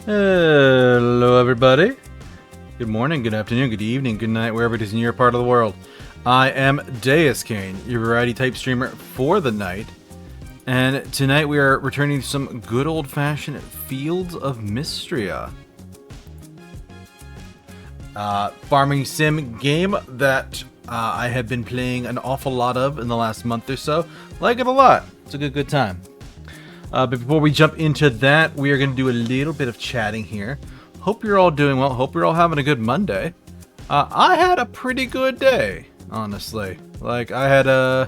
Hello, everybody. Good morning, good afternoon, good evening, good night, wherever it is in your part of the world. I am Deuscain, your variety type streamer for the night, and tonight we are returning to some good old-fashioned Fields of Mistria. Farming sim game that I have been playing an awful lot of in the last month or so. Like it a lot. It's a good time. But before we jump into that, we are going to do a little bit of chatting here. Hope you're all doing well. Hope you're all having a good Monday. I had a pretty good day, honestly. Like, I had a...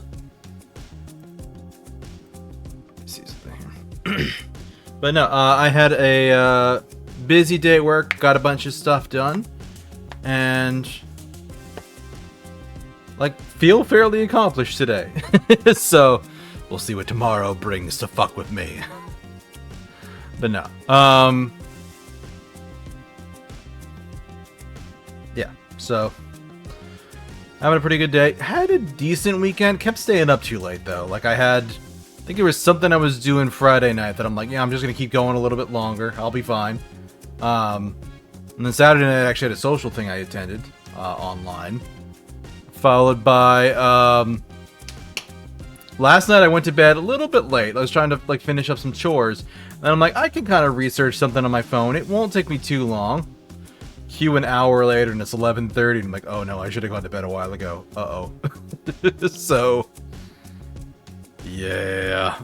Let me see something here. But no, I had a busy day at work. Got a bunch of stuff done. And... like, feel fairly accomplished today. So... we'll see what tomorrow brings to fuck with me. But no. Yeah, so having a pretty good day. Had a decent weekend. Kept staying up too late though. Like I think there was something I was doing Friday night that I'm like, yeah, I'm just gonna keep going a little bit longer. I'll be fine. And then Saturday night I actually had a social thing I attended online. Followed by last night I went to bed a little bit late. I was trying to like finish up some chores. And I'm like, I can kind of research something on my phone. It won't take me too long. Cue an hour later and it's 11:30. And I'm like, oh no, I should have gone to bed a while ago. Uh-oh. So, yeah.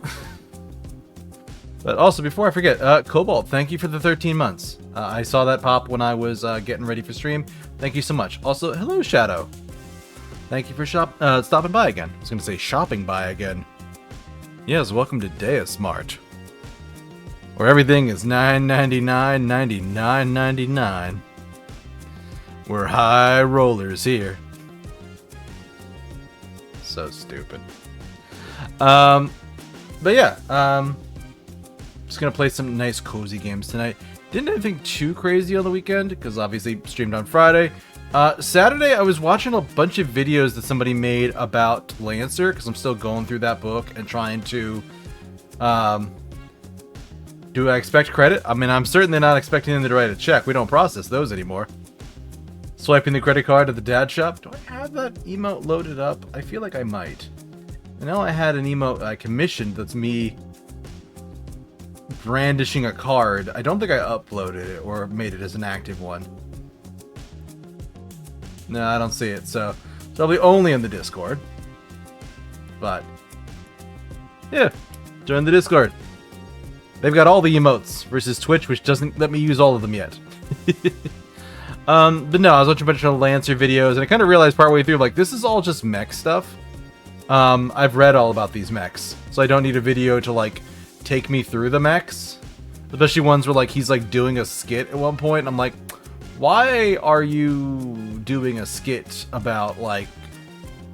But also, before I forget, Cobalt, thank you for the 13 months. I saw that pop when I was getting ready for stream. Thank you so much. Also, hello, Shadow. Thank you for stopping by again. I was going to say shopping by again. Yes, welcome to Deusmart, where everything is $9.99, $99.99. We're high rollers here. So stupid. But yeah, just gonna play some nice cozy games tonight. Didn't do anything too crazy on the weekend because obviously streamed on Friday. Saturday, I was watching a bunch of videos that somebody made about Lancer, because I'm still going through that book and trying to, do I expect credit? I mean, I'm certainly not expecting them to write a check. We don't process those anymore. Swiping the credit card at the dad shop. Do I have that emote loaded up? I feel like I might. I know I had an emote I commissioned that's me brandishing a card. I don't think I uploaded it or made it as an active one. No, I don't see it, so it's probably only in the Discord. But, yeah, join the Discord. They've got all the emotes versus Twitch, which doesn't let me use all of them yet. But no, I was watching a bunch of Lancer videos, and I kind of realized partway through, like, this is all just mech stuff. I've read all about these mechs, so I don't need a video to, like, take me through the mechs. Especially ones where, like, he's, like, doing a skit at one point, and I'm like, why are you doing a skit about, like,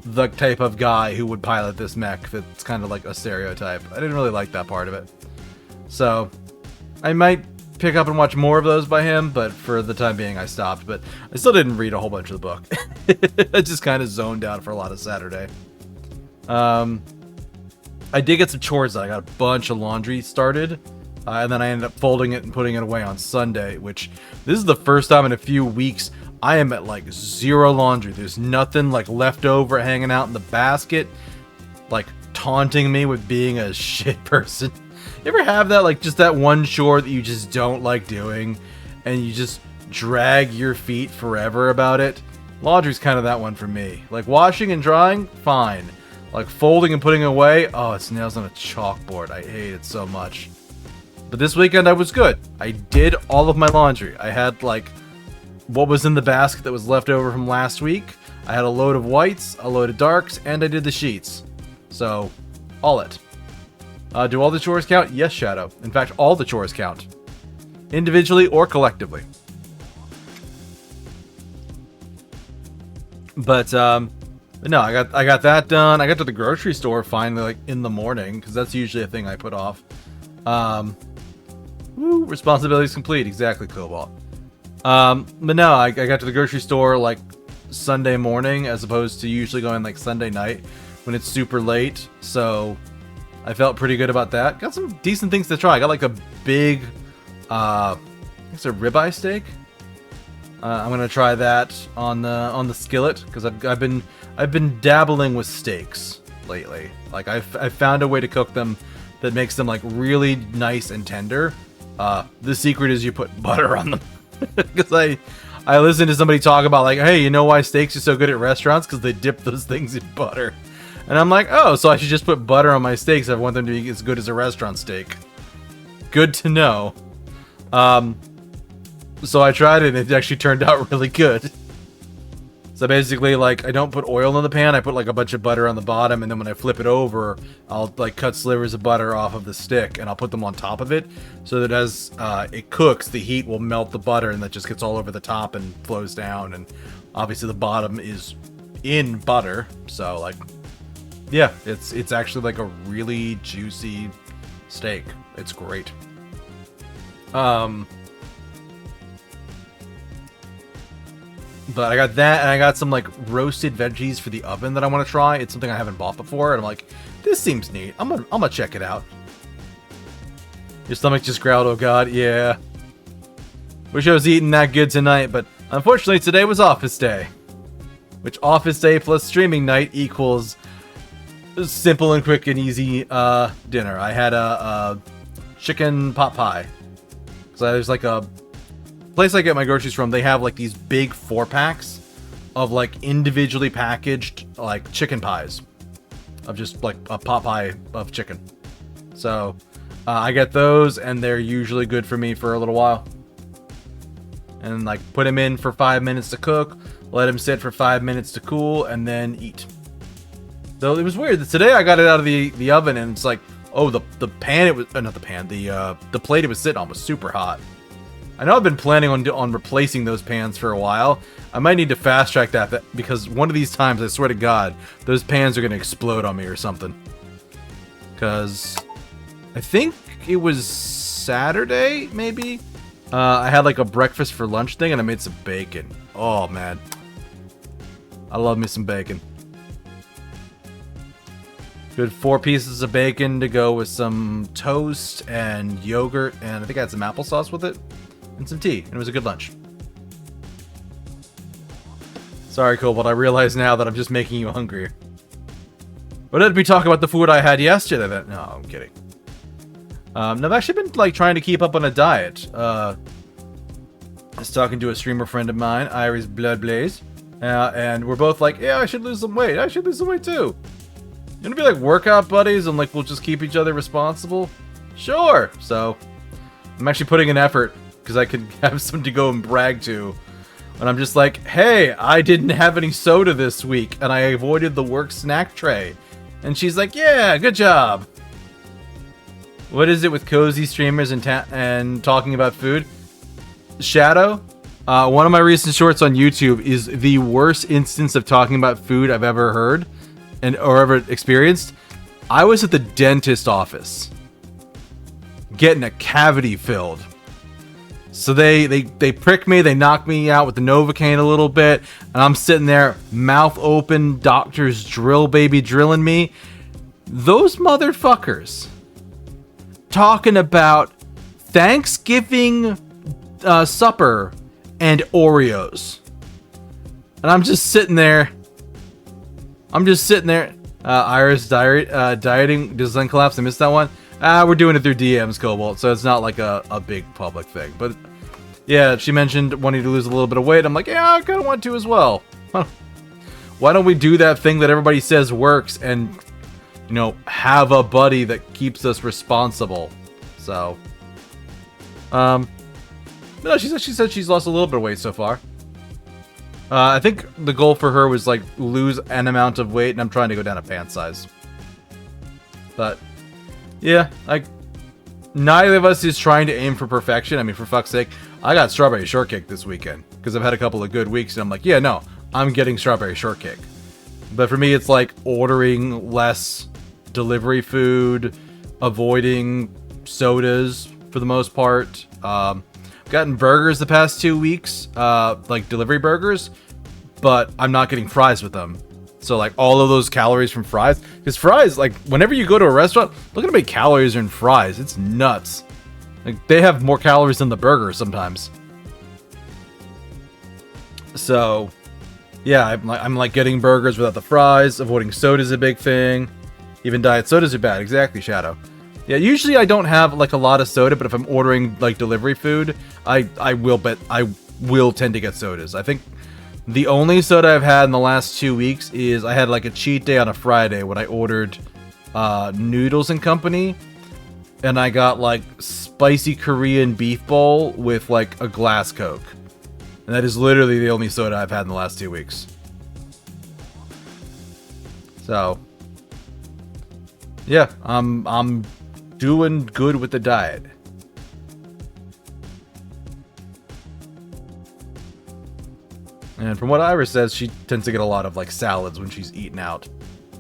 the type of guy who would pilot this mech that's kind of like a stereotype? I didn't really like that part of it. So, I might pick up and watch more of those by him, but for the time being I stopped. But I still didn't read a whole bunch of the book. I just kind of zoned out for a lot of Saturday. I did get some chores done. I got a bunch of laundry started. And then I ended up folding it and putting it away on Sunday, which this is the first time in a few weeks I am at like zero laundry. There's nothing like left over hanging out in the basket, like taunting me with being a shit person. You ever have that, like just that one chore that you just don't like doing and you just drag your feet forever about it? Laundry's kind of that one for me. Like washing and drying, fine. Like folding and putting away, oh, it's nails on a chalkboard. I hate it so much. But this weekend I was good. I did all of my laundry. I had like what was in the basket that was left over from last week. I had a load of whites, a load of darks, and I did the sheets. So, all it. Do all the chores count? Yes, Shadow. In fact, all the chores count. Individually or collectively. But no, I got that done. I got to the grocery store finally, like in the morning, because that's usually a thing I put off. Woo, responsibilities complete. Exactly, Cobalt. But no, I got to the grocery store like Sunday morning, as opposed to usually going like Sunday night when it's super late. So I felt pretty good about that. Got some decent things to try. I got like a big It's a ribeye steak. I'm gonna try that on the skillet because I've been dabbling with steaks lately. Like I've found a way to cook them that makes them like really nice and tender. The secret is you put butter on them because I listened to somebody talk about like, hey, you know why steaks are so good at restaurants? Because they dip those things in butter. And I'm like, oh, so I should just put butter on my steaks if I want them to be as good as a restaurant steak. Good to know. So I tried it and it actually turned out really good. So basically, like, I don't put oil in the pan, I put like a bunch of butter on the bottom, and then when I flip it over, I'll like cut slivers of butter off of the stick and I'll put them on top of it so that as it cooks, the heat will melt the butter and that just gets all over the top and flows down, and obviously the bottom is in butter, so like, yeah, it's actually like a really juicy steak. It's great. But I got that, and I got some, like, roasted veggies for the oven that I want to try. It's something I haven't bought before, and I'm like, this seems neat. I'm gonna check it out. Your stomach just growled, oh god, yeah. Wish I was eating that good tonight, but unfortunately today was office day. Which office day plus streaming night equals simple and quick and easy dinner. I had a chicken pot pie. So there's like a place I get my groceries from, they have like these big 4-packs of like individually packaged like chicken pies of just like a pot pie of chicken. So I get those and they're usually good for me for a little while. And like put them in for 5 minutes to cook, let them sit for 5 minutes to cool, and then eat. Though it was weird. Today I got it out of the oven and it's like, oh, the pan, it was not the pan, the plate it was sitting on was super hot. I know I've been planning on replacing those pans for a while. I might need to fast track that because one of these times, I swear to God, those pans are going to explode on me or something. Because I think it was Saturday, maybe? I had like a breakfast for lunch thing and I made some bacon. Oh, man. I love me some bacon. Good 4 pieces of bacon to go with some toast and yogurt, and I think I had some applesauce with it. And some tea, and it was a good lunch. Sorry, Cobalt, I realize now that I'm just making you hungry. But let me talk about the food I had yesterday then. No, I'm kidding. I've actually been like trying to keep up on a diet. I was talking to a streamer friend of mine, Iris Bloodblaze, and we're both like, yeah, I should lose some weight. I should lose some weight too. You wanna be like workout buddies and like we'll just keep each other responsible? Sure. So I'm actually putting an effort because I could have something to go and brag to. And I'm just like, hey, I didn't have any soda this week, and I avoided the work snack tray. And she's like, yeah, good job. What is it with cozy streamers and talking about food? Shadow, one of my recent shorts on YouTube is the worst instance of talking about food I've ever heard or ever experienced. I was at the dentist office getting a cavity filled. So they prick me, they knock me out with the Novocaine a little bit, and I'm sitting there, mouth open, doctor's drill baby drilling me. Those motherfuckers talking about Thanksgiving supper and Oreos. And I'm just sitting there. Iris dieting, does Zen collapse? I missed that one. We're doing it through DMs, Cobalt, so it's not like a big public thing. But yeah, she mentioned wanting to lose a little bit of weight. I'm like, yeah, I kind of want to as well. Why don't we do that thing that everybody says works and, you know, have a buddy that keeps us responsible? So, no, she said she's lost a little bit of weight so far. I think the goal for her was like lose an amount of weight, and I'm trying to go down a pant size. But yeah, like, neither of us is trying to aim for perfection. I mean, for fuck's sake, I got strawberry shortcake this weekend because I've had a couple of good weeks, and I'm like, yeah, no, I'm getting strawberry shortcake. But for me, it's like ordering less delivery food, avoiding sodas for the most part. Gotten burgers the past 2 weeks, like delivery burgers, but I'm not getting fries with them. So like all of those calories from fries, because fries, like whenever you go to a restaurant, look at how many calories are in fries. It's nuts. Like, they have more calories than the burger sometimes. So, yeah, I'm like getting burgers without the fries. Avoiding soda is a big thing. Even diet sodas are bad. Exactly, Shadow. Yeah, usually I don't have like a lot of soda, but if I'm ordering like delivery food, I will tend to get sodas. I think the only soda I've had in the last 2 weeks is I had like a cheat day on a Friday when I ordered Noodles and Company, and I got like spicy Korean beef bowl with like a glass Coke. And that is literally the only soda I've had in the last 2 weeks. So, yeah, I'm doing good with the diet. And from what Iris says, she tends to get a lot of like salads when she's eating out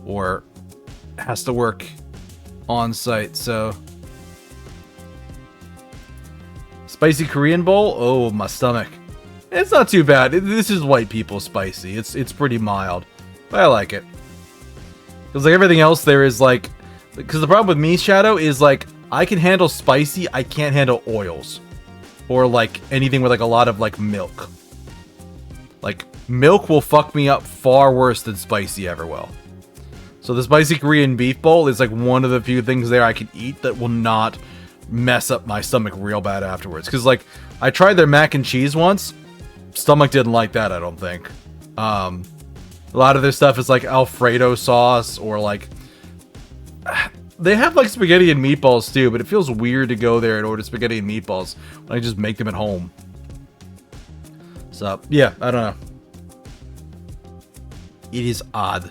or has to work on site. So, spicy Korean bowl? Oh, my stomach. It's not too bad. This is white people spicy. It's pretty mild, but I like it. Because like everything else there is like, because the problem with me, Shadow, is like I can handle spicy. I can't handle oils or like anything with like a lot of like milk. Like milk will fuck me up far worse than spicy ever will. So the spicy Korean beef bowl is like one of the few things there I can eat that will not mess up my stomach real bad afterwards. Because like I tried their mac and cheese once. Stomach didn't like that, I don't think. A lot of their stuff is like Alfredo sauce or like... They have like spaghetti and meatballs too, but it feels weird to go there and order spaghetti and meatballs when I just make them at home. So, yeah, I don't know. It is odd.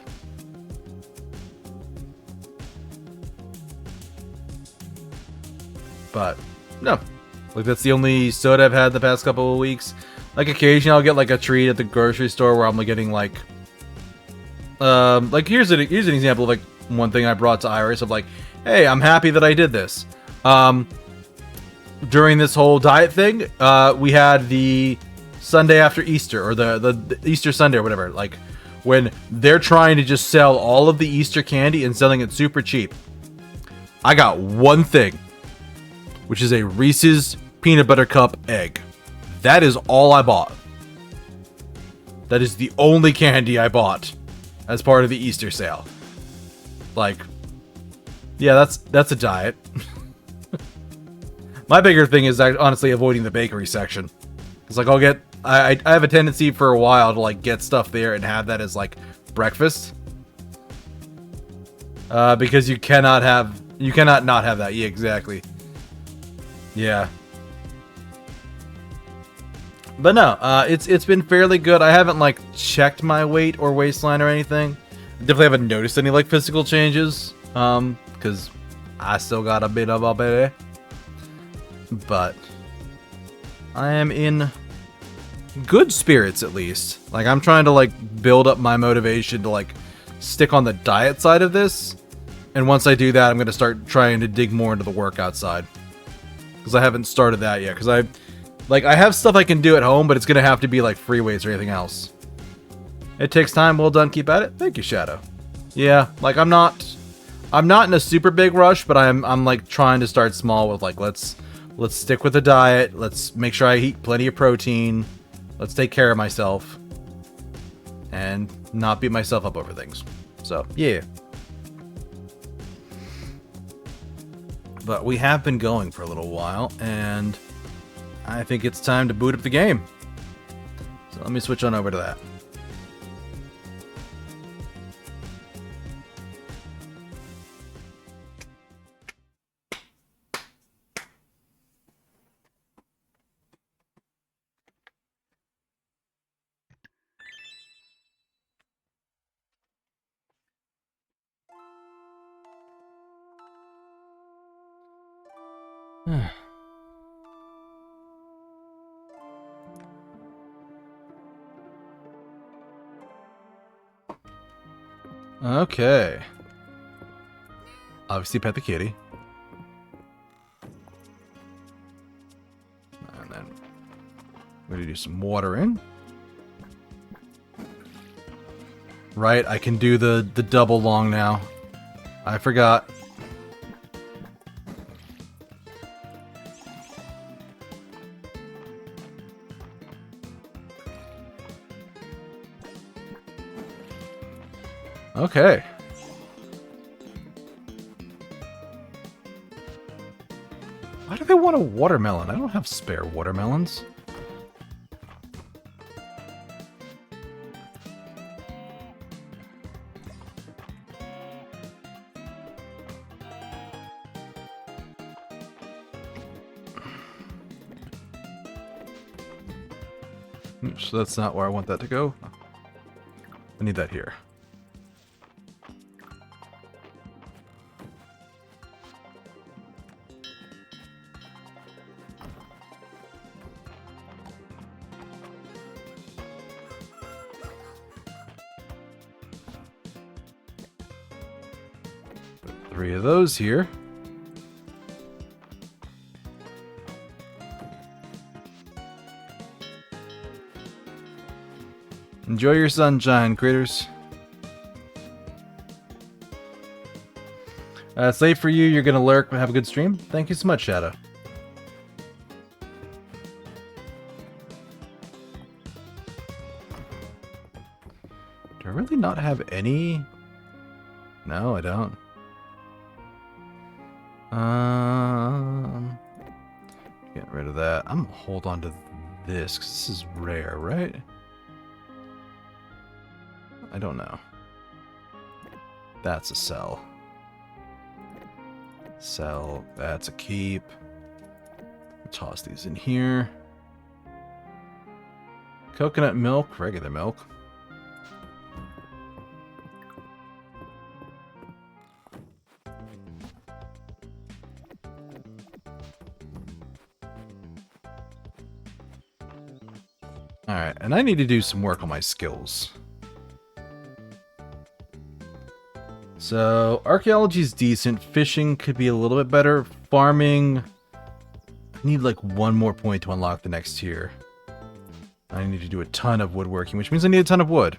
But, no. Like, that's the only soda I've had the past couple of weeks. Like, occasionally I'll get, like, a treat at the grocery store where I'm, like, getting, like... here's an example of, like, one thing I brought to Iris of, like, hey, I'm happy that I did this. During this whole diet thing, we had the Sunday after Easter, or the Easter Sunday or whatever, like, when they're trying to just sell all of the Easter candy and selling it super cheap. I got one thing, which is a Reese's Peanut Butter Cup egg. That is all I bought. That is the only candy I bought as part of the Easter sale. Like, yeah, that's a diet. My bigger thing is honestly avoiding the bakery section. It's like I have a tendency for a while to like get stuff there and have that as like breakfast. Because you cannot not have that. Yeah, exactly. Yeah. But no, it's been fairly good. I haven't like checked my weight or waistline or anything. I definitely haven't noticed any like physical changes. Because I still got a bit of a belly. But I am in good spirits at least. Like I'm trying to like build up my motivation to like stick on the diet side of this. And once I do that, I'm going to start trying to dig more into the workout side. Because I haven't started that yet. Because I have stuff I can do at home, but it's going to have to be like free weights or anything else. It takes time. Well done. Keep at it. Thank you, Shadow. Yeah, like I'm not in a super big rush, but I'm like trying to start small with like let's stick with the diet. Let's make sure I eat plenty of protein. Let's take care of myself and not beat myself up over things. So, yeah. But we have been going for a little while, and I think it's time to boot up the game. So let me switch on over to that. Okay. Obviously pet the kitty. And then we're gonna do some watering. Right, I can do the double long now. I forgot. Okay. Why do they want a watermelon? I don't have spare watermelons. So that's not where I want that to go. I need that here. Put 3 of those here. Enjoy your sunshine, critters. It's late for you. You're gonna lurk, but have a good stream. Thank you so much, Shadow. Do I really not have any? No, I don't. Get rid of that. I'm gonna hold on to this, 'cause this is rare, right? I don't know. That's a sell. Sell. That's a keep. Toss these in here. Coconut milk, regular milk. Alright, and I need to do some work on my skills. So, archaeology's decent. Fishing could be a little bit better. Farming, I need like 1 more point to unlock the next tier. I need to do a ton of woodworking, which means I need a ton of wood.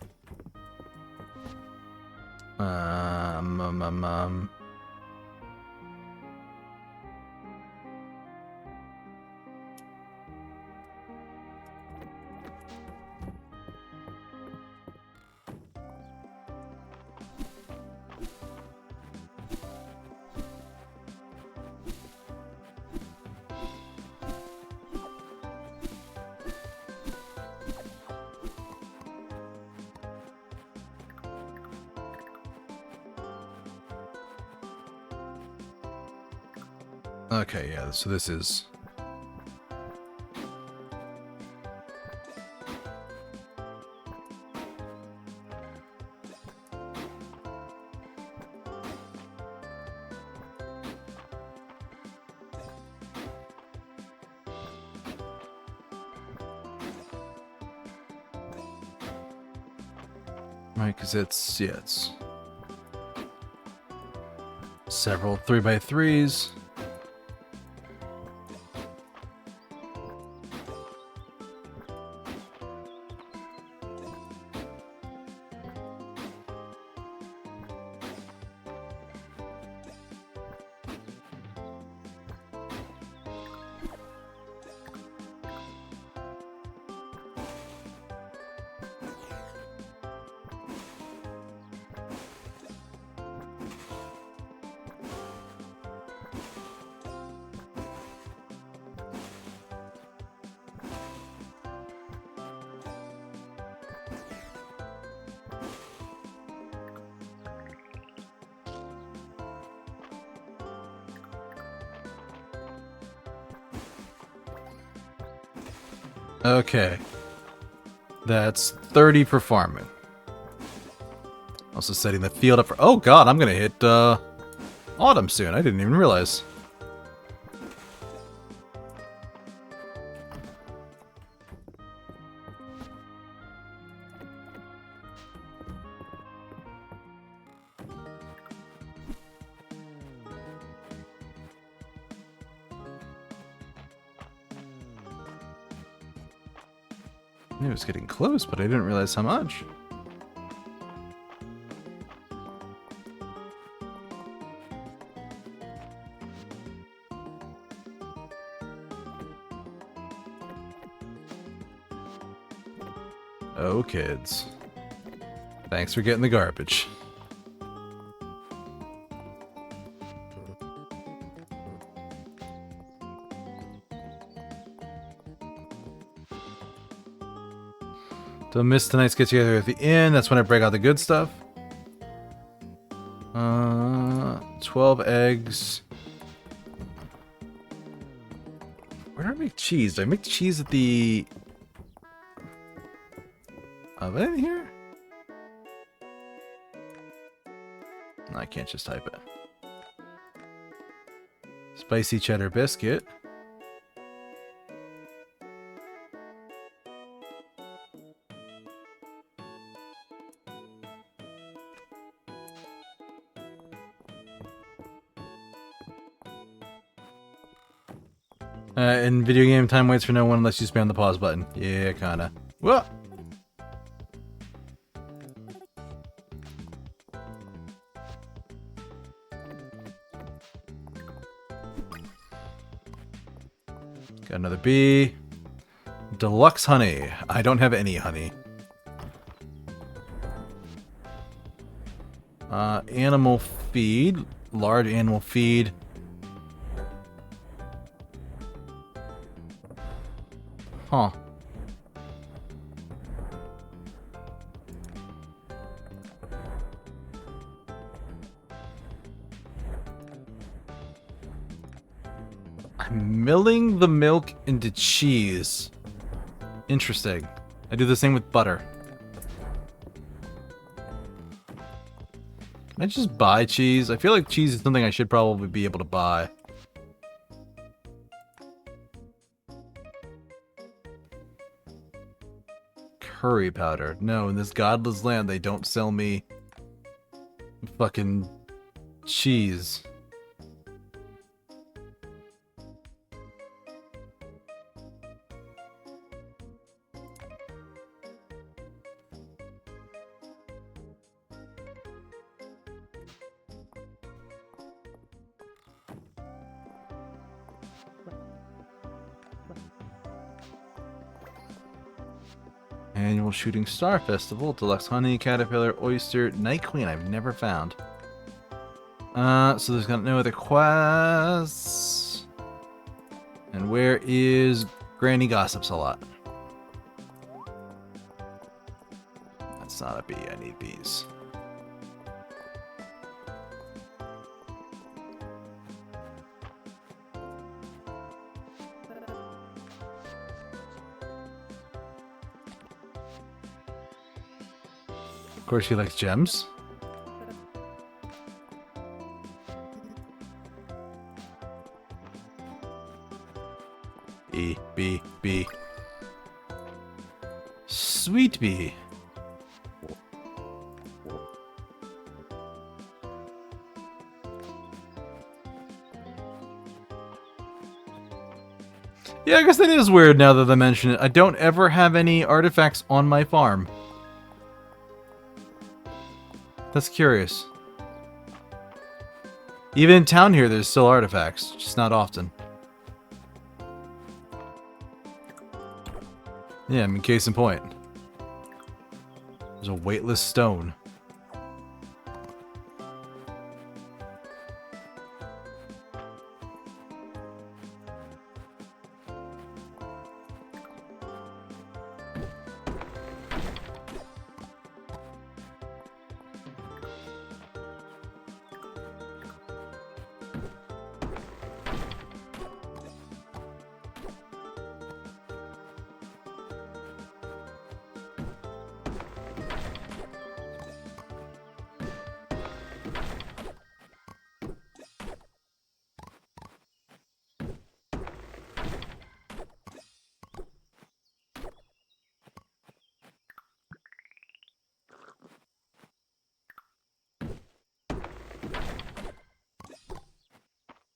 Okay, yeah, so this is... Right, because it's... yeah, it's... several 3x3s. Okay. That's 30 for farming. Also setting the field up for... oh god, I'm gonna hit autumn soon. I didn't even realize. I knew it was getting close, but I didn't realize how much. Oh, kids. Thanks for getting the garbage. Don't miss tonight's get together at the inn. That's when I break out the good stuff. 12 eggs. Where do I make cheese? Do I make cheese at the oven here? No, I can't just type it. Spicy cheddar biscuit. In video game, time waits for no one unless you spam the pause button. Yeah, kinda. Whoa! Got another bee. Deluxe honey. I don't have any honey. Animal feed. Large animal feed. Huh. I'm milling the milk into cheese. Interesting. I do the same with butter. Can I just buy cheese? I feel like cheese is something I should probably be able to buy. Curry powder. No, in this godless land, they don't sell me fucking cheese. Annual Shooting Star Festival, Deluxe Honey, Caterpillar, Oyster, Night Queen I've never found. So there's got no other quests. And where is Granny Gossips a lot? That's not a bee, I need bees. Of course, she likes gems. B. Sweet bee. Yeah, I guess that is weird now that I mention it. I don't ever have any artifacts on my farm. That's curious. Even in town here, there's still artifacts, just not often. Yeah, I mean, case in point. There's a weightless stone.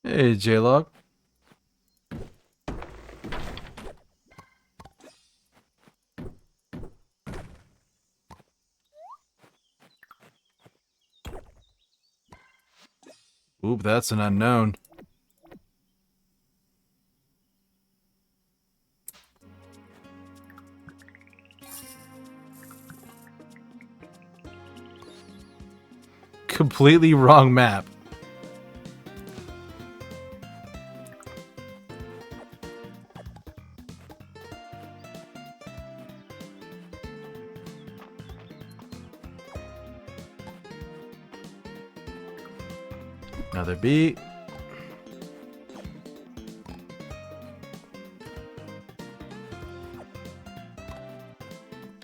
Hey, J-Log. Oop, that's an unknown. Completely wrong map. Another beat.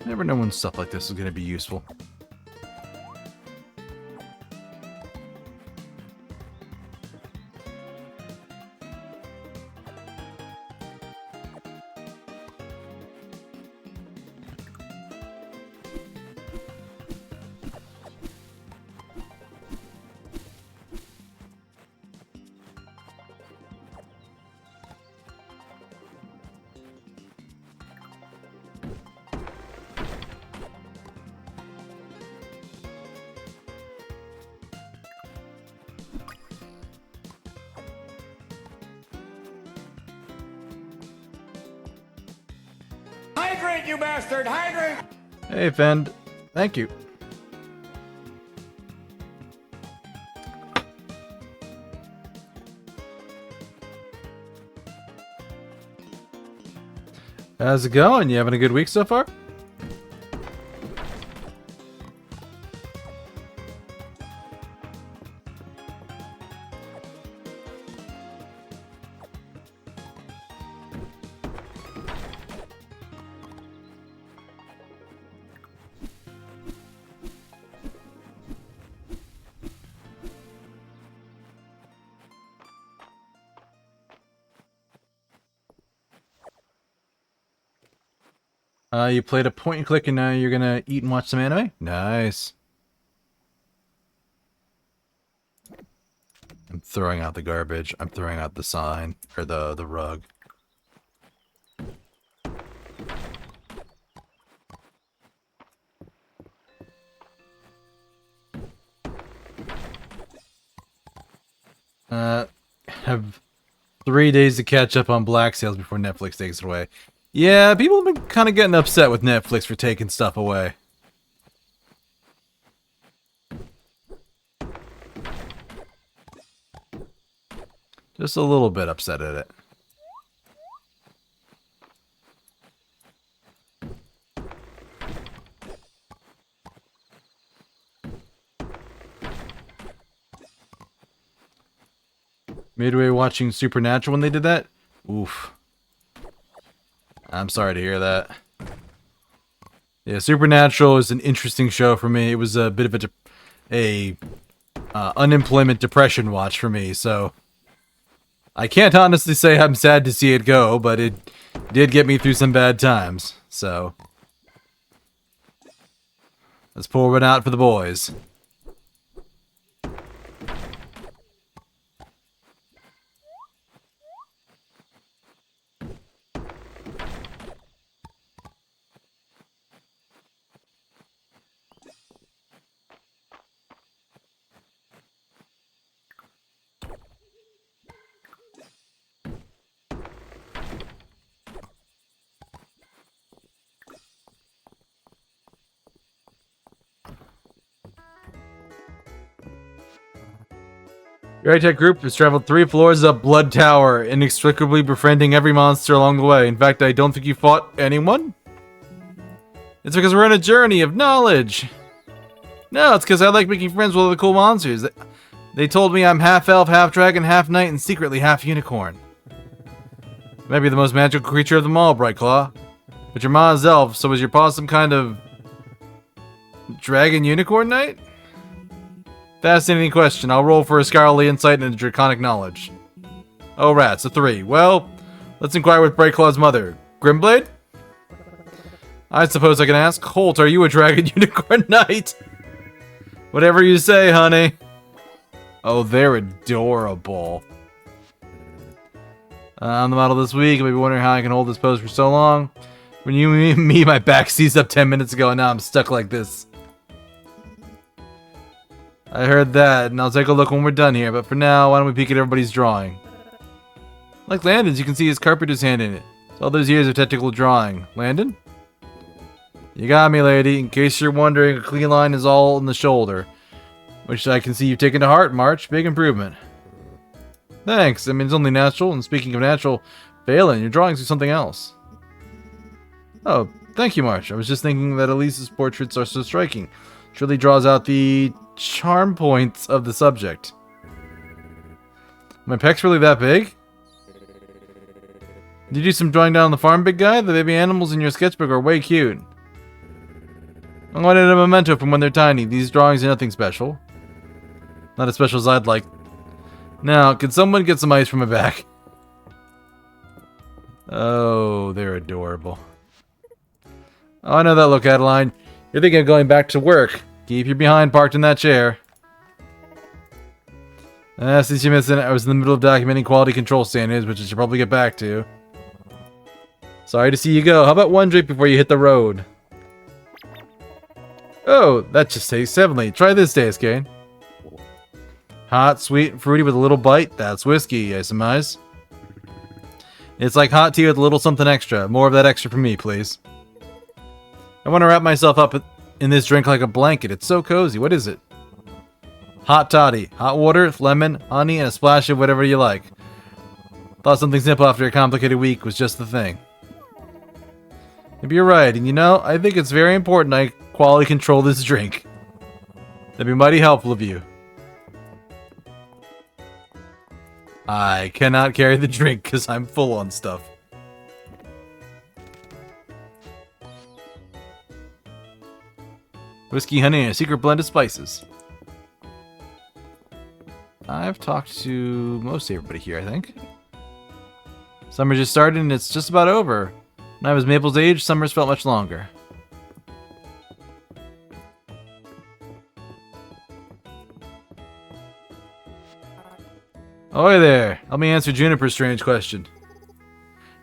Never know when stuff like this is going to be useful. Hydrate, you bastard! Hydrate! Hey, Fend. Thank you. How's it going? You having a good week so far? You played a point and click and now you're gonna eat and watch some anime? Nice. I'm throwing out the garbage. I'm throwing out the sign, or the rug. Have 3 days to catch up on Black Sails before Netflix takes it away. Yeah, people have been kind of getting upset with Netflix for taking stuff away. Just a little bit upset at it. Midway watching Supernatural when they did that? Oof. I'm sorry to hear that. Yeah, Supernatural is an interesting show for me. It was a bit of a unemployment depression watch for me, so I can't honestly say I'm sad to see it go, but it did get me through some bad times, so let's pour one out for the boys. Your high-tech group has traveled 3 floors up Blood Tower, inextricably befriending every monster along the way. In fact, I don't think you fought anyone? It's because we're on a journey of knowledge. No, it's because I like making friends with all the cool monsters. They told me I'm half elf, half dragon, half knight, and secretly half unicorn. Maybe the most magical creature of them all, Brightclaw. But your ma's elf, so is your paw some kind of dragon unicorn knight? Fascinating question. I'll roll for a scholarly insight and a draconic knowledge. Oh, rats, a 3. Well, let's inquire with Brightclaw's mother. Grimblade? I suppose I can ask. Holt, are you a dragon unicorn knight? Whatever you say, honey. Oh, they're adorable. I'm the model this week. I may be wondering how I can hold this pose for so long. When you meet me, my back seized up 10 minutes ago, and now I'm stuck like this. I heard that, and I'll take a look when we're done here, but for now, why don't we peek at everybody's drawing? Like Landon's, you can see his carpenter's hand in it. It's all those years of technical drawing. Landon? You got me, lady. In case you're wondering, a clean line is all in the shoulder. Which I can see you've taken to heart, March. Big improvement. Thanks. I mean, it's only natural, and speaking of natural, Balin, your drawings are something else. Oh, thank you, March. I was just thinking that Elise's portraits are so striking. It really draws out the charm points of the subject. My pecs really that big? Did you do some drawing down on the farm, big guy? The baby animals in your sketchbook are way cute. I wanted a memento from when they're tiny. These drawings are nothing special. Not as special as I'd like. Now, can someone get some ice from my back? Oh, they're adorable. Oh, I know that look, Adeline. You're thinking of going back to work. Keep your behind parked in that chair. Since you missed it, I was in the middle of documenting quality control standards, which I should probably get back to. Sorry to see you go. How about one drink before you hit the road? Oh, that just tastes heavenly. Try this, Deuscain. Hot, sweet, and fruity with a little bite. That's whiskey, I surmise. It's like hot tea with a little something extra. More of that extra for me, please. I want to wrap myself up in this drink like a blanket. It's so cozy. What is it? Hot toddy. Hot water, lemon, honey, and a splash of whatever you like. Thought something simple after a complicated week was just the thing. Maybe you're right, and you know, I think it's very important I quality control this drink. That'd be mighty helpful of you. I cannot carry the drink because I'm full on stuff. Whiskey, honey, and a secret blend of spices. I've talked to most everybody here, I think. Summer just started and it's just about over. When I was Maple's age, summers felt much longer. Oi there! Help me answer Juniper's strange question.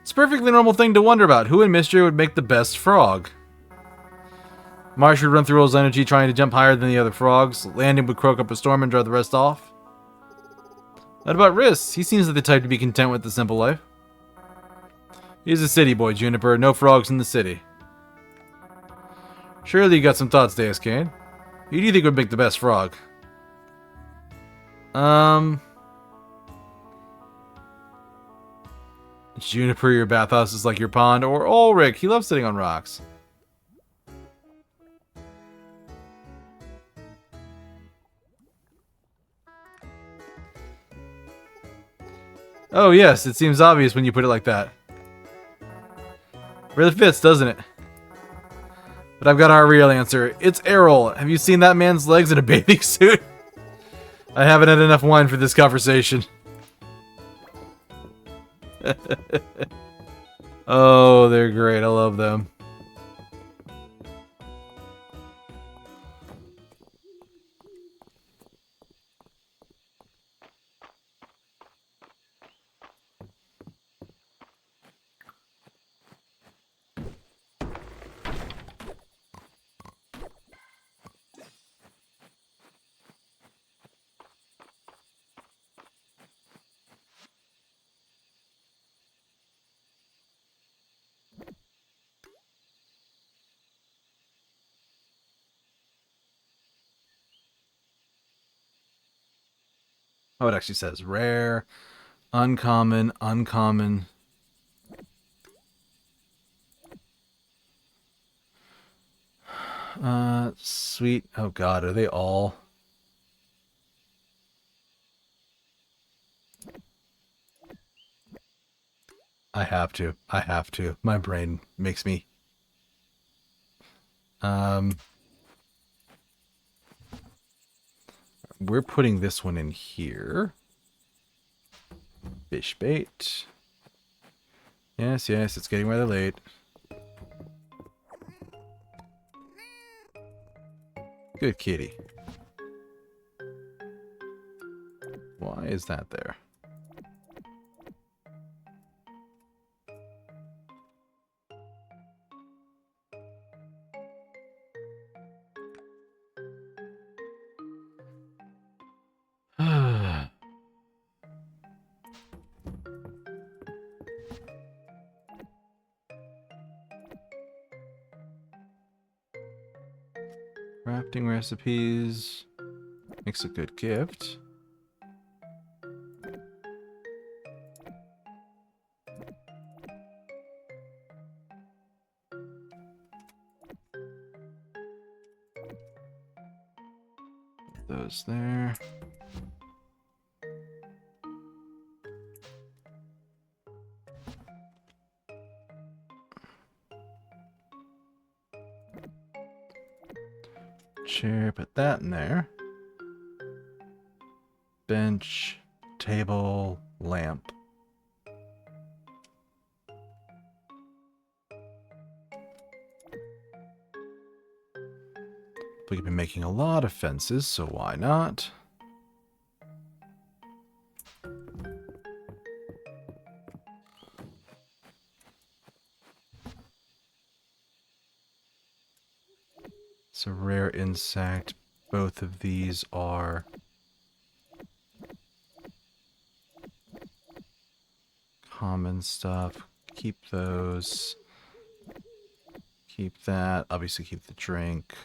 It's a perfectly normal thing to wonder about. Who in Mistria would make the best frog? Marsh would run through all his energy trying to jump higher than the other frogs. Landon would croak up a storm and drive the rest off. What about Riss? He seems like the type to be content with the simple life. He's a city boy, Juniper. No frogs in the city. Surely you got some thoughts, Deuscain. Who do you think would make the best frog? Juniper, your bathhouse is like your pond. Or Ulrich, he loves sitting on rocks. Oh yes, it seems obvious when you put it like that. Really fits, doesn't it? But I've got our real answer. It's Errol. Have you seen that man's legs in a bathing suit? I haven't had enough wine for this conversation. Oh, they're great. I love them. Oh, it actually says rare, uncommon, uncommon. Sweet. Oh god, are they all? I have to. I have to. My brain makes me. We're putting this one in here. Fish bait. Yes, yes, it's getting rather late. Good kitty. Why is that there? Crafting recipes makes a good gift. Put those there. Chair, put that in there. Bench, table, lamp. We could be making a lot of fences, so why not? It's a rare insect. Both of these are common stuff. Keep those. Keep that. Obviously keep the drink.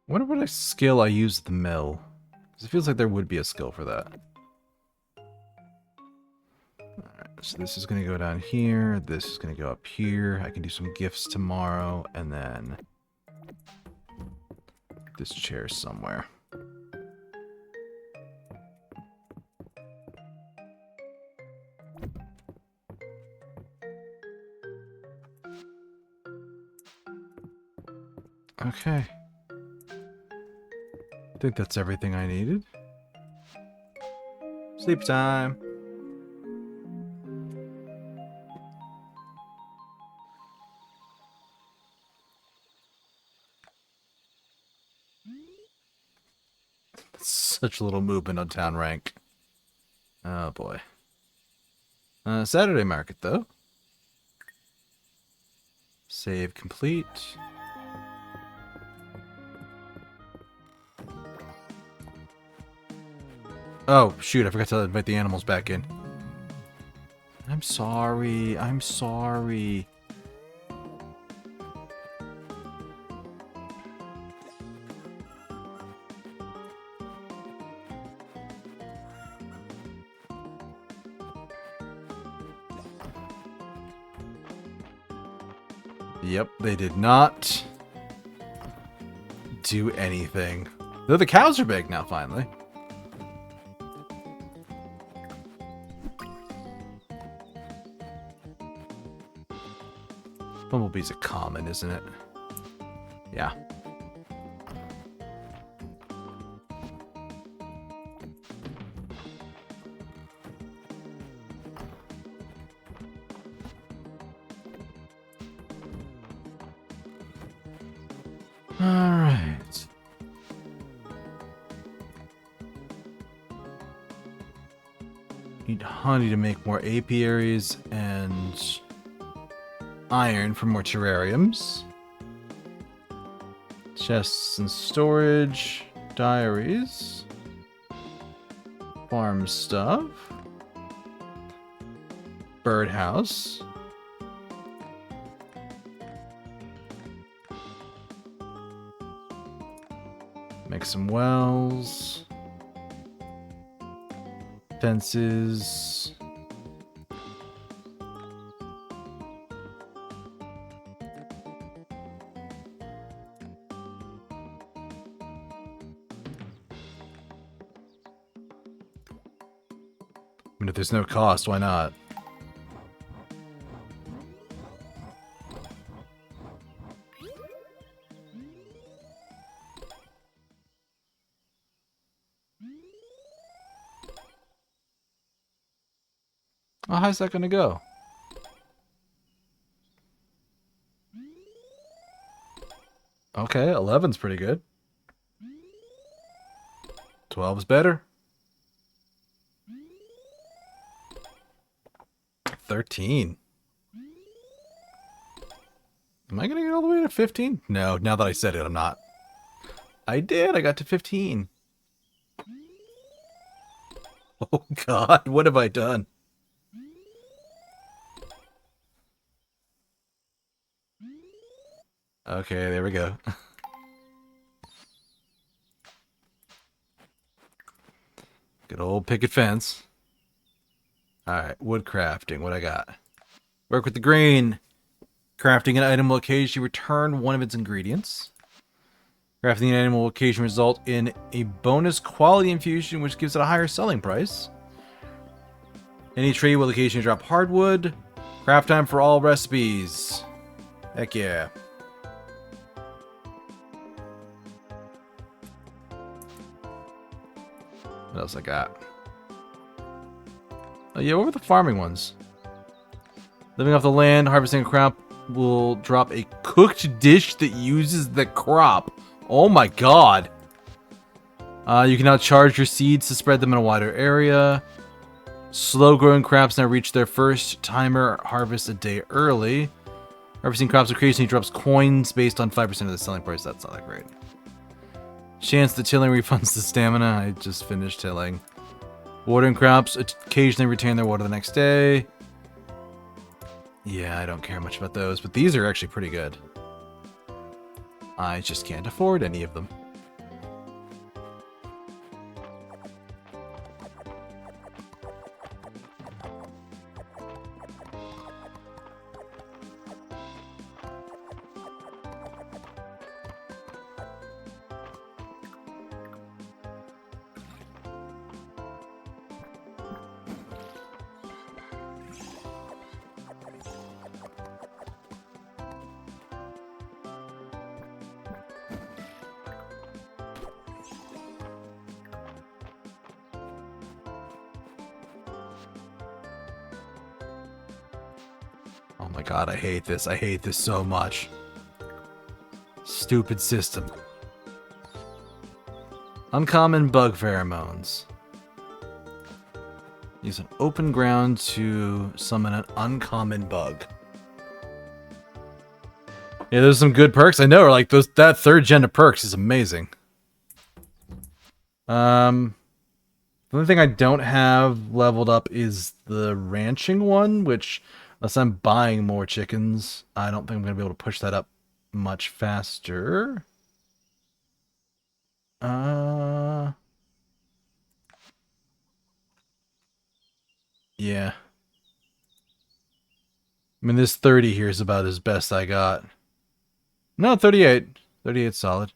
Wonder what skill I use the mill. Because it feels like there would be a skill for that. Alright, so this is going to go down here. This is going to go up here. I can do some gifts tomorrow. And then this chair somewhere. Okay. I think that's everything I needed. Sleep time. Such little movement on town rank. Oh boy. Saturday market though. Save complete. Oh, shoot, I forgot to invite the animals back in. I'm sorry. I'm sorry. Yep, they did not do anything. Though the cows are big now, finally. Bumblebee's a common, isn't it? Yeah. Alright. Need honey to make more apiaries and iron for more terrariums. Chests and storage. Diaries. Farm stuff. Birdhouse. Make some wells. Fences. I mean, if there's no cost, why not? Oh, how's that gonna go? Okay, 11's pretty good. 12's better. 13. Am I gonna get all the way to 15? No, now that I said it, I'm not. I did, I got to 15. Oh god, what have I done? Okay, there we go. Good old picket fence. Alright, wood crafting. What I got? Work with the grain. Crafting an item will occasionally return one of its ingredients. Crafting an item will occasionally result in a bonus quality infusion, which gives it a higher selling price. Any tree will occasionally drop hardwood. Craft time for all recipes. Heck yeah. What else I got? Oh yeah, what were the farming ones? Living off the land, harvesting a crop will drop a cooked dish that uses the crop. Oh my god. You can now charge your seeds to spread them in a wider area. Slow growing crops now reach their first timer harvest a day early. Harvesting crops occasionally drops coins based on 5% of the selling price. That's not that great. Chance that tilling refunds the stamina. I just finished tilling. Watering crops occasionally retain their water the next day. Yeah, I don't care much about those, but these are actually pretty good. I just can't afford any of them. Oh my god, I hate this. I hate this so much. Stupid system. Uncommon bug pheromones. Use an open ground to summon an uncommon bug. Yeah, there's some good perks. I know, like that third gen of perks is amazing. The only thing I don't have leveled up is the ranching one, which, unless I'm buying more chickens, I don't think I'm going to be able to push that up much faster. Yeah. I mean, this 30 here is about as best I got. No, 38. 38's solid.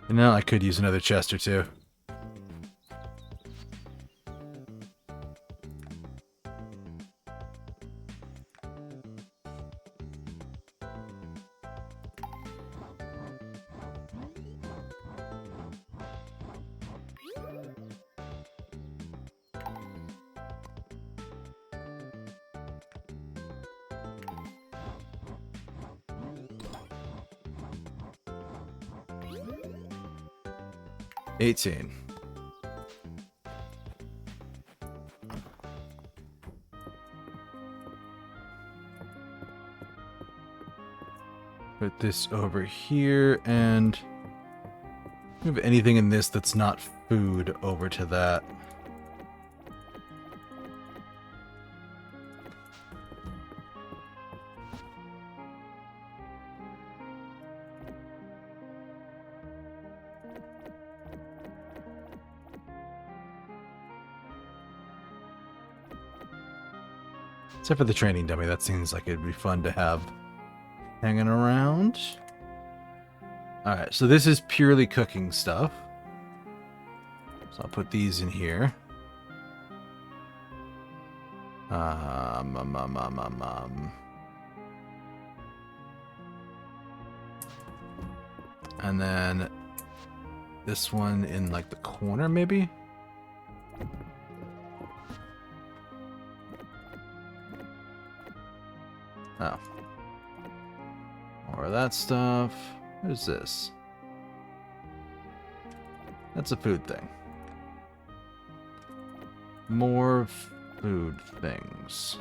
You know, I could use another chest or two. $18. Put this over here, and move anything in this that's not food over to that. Except for the training dummy, that seems like it'd be fun to have hanging around. Alright, so this is purely cooking stuff. So I'll put these in here. And then this one in like the corner, maybe? Oh. More of that stuff. What is this? That's a food thing. More food things.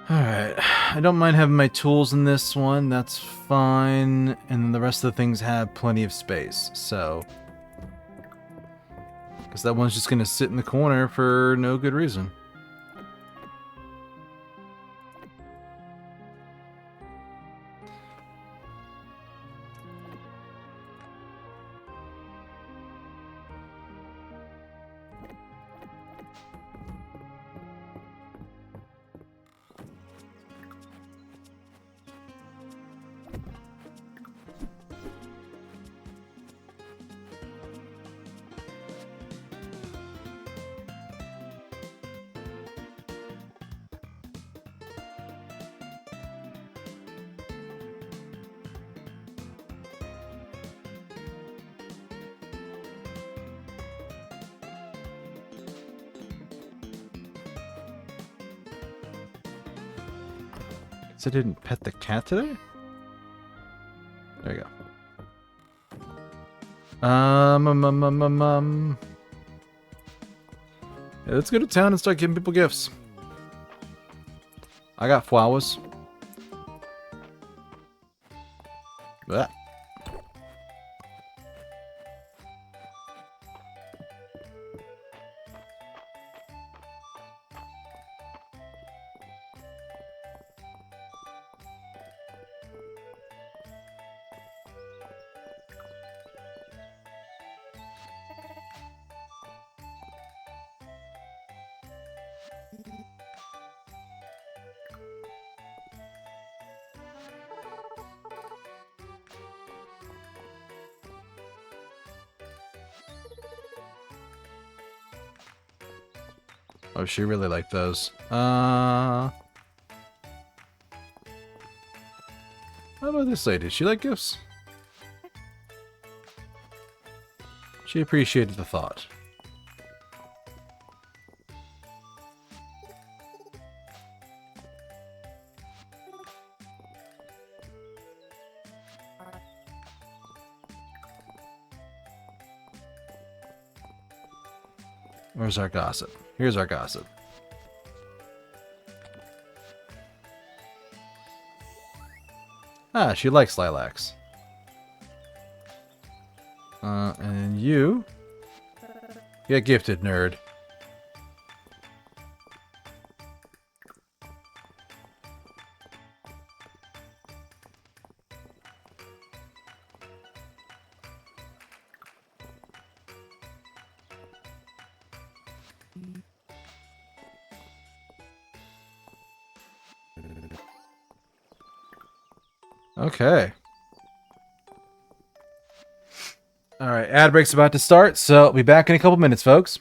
Alright. I don't mind having my tools in this one. That's fine. And then the rest of the things have plenty of space. So, because that one's just going to sit in the corner for no good reason. I didn't pet the cat today? There you go. Yeah, let's go to town and start giving people gifts. I got flowers. Blah. Oh, she really liked those. How about this lady? Did she like gifts? She appreciated the thought. Where's our gossip? Here's our gossip. Ah, she likes lilacs. And you get gifted, nerd. Okay. Alright, ad break's about to start, so I'll be back in a couple minutes, folks.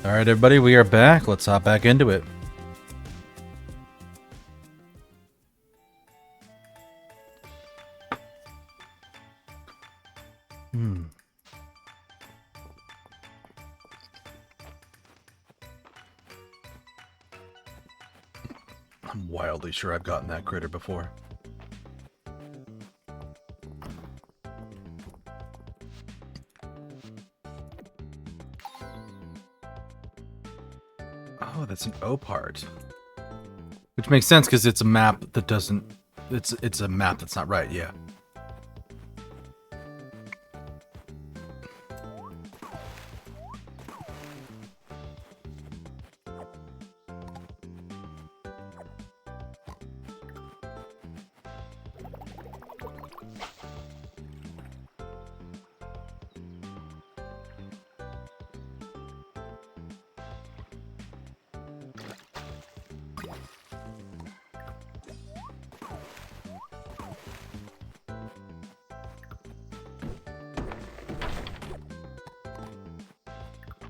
All right, everybody, we are back. Let's hop back into it. I'm wildly sure I've gotten that critter before. Oh, that's an opart. Which makes sense because it's a map that doesn't... It's a map that's not right, yeah.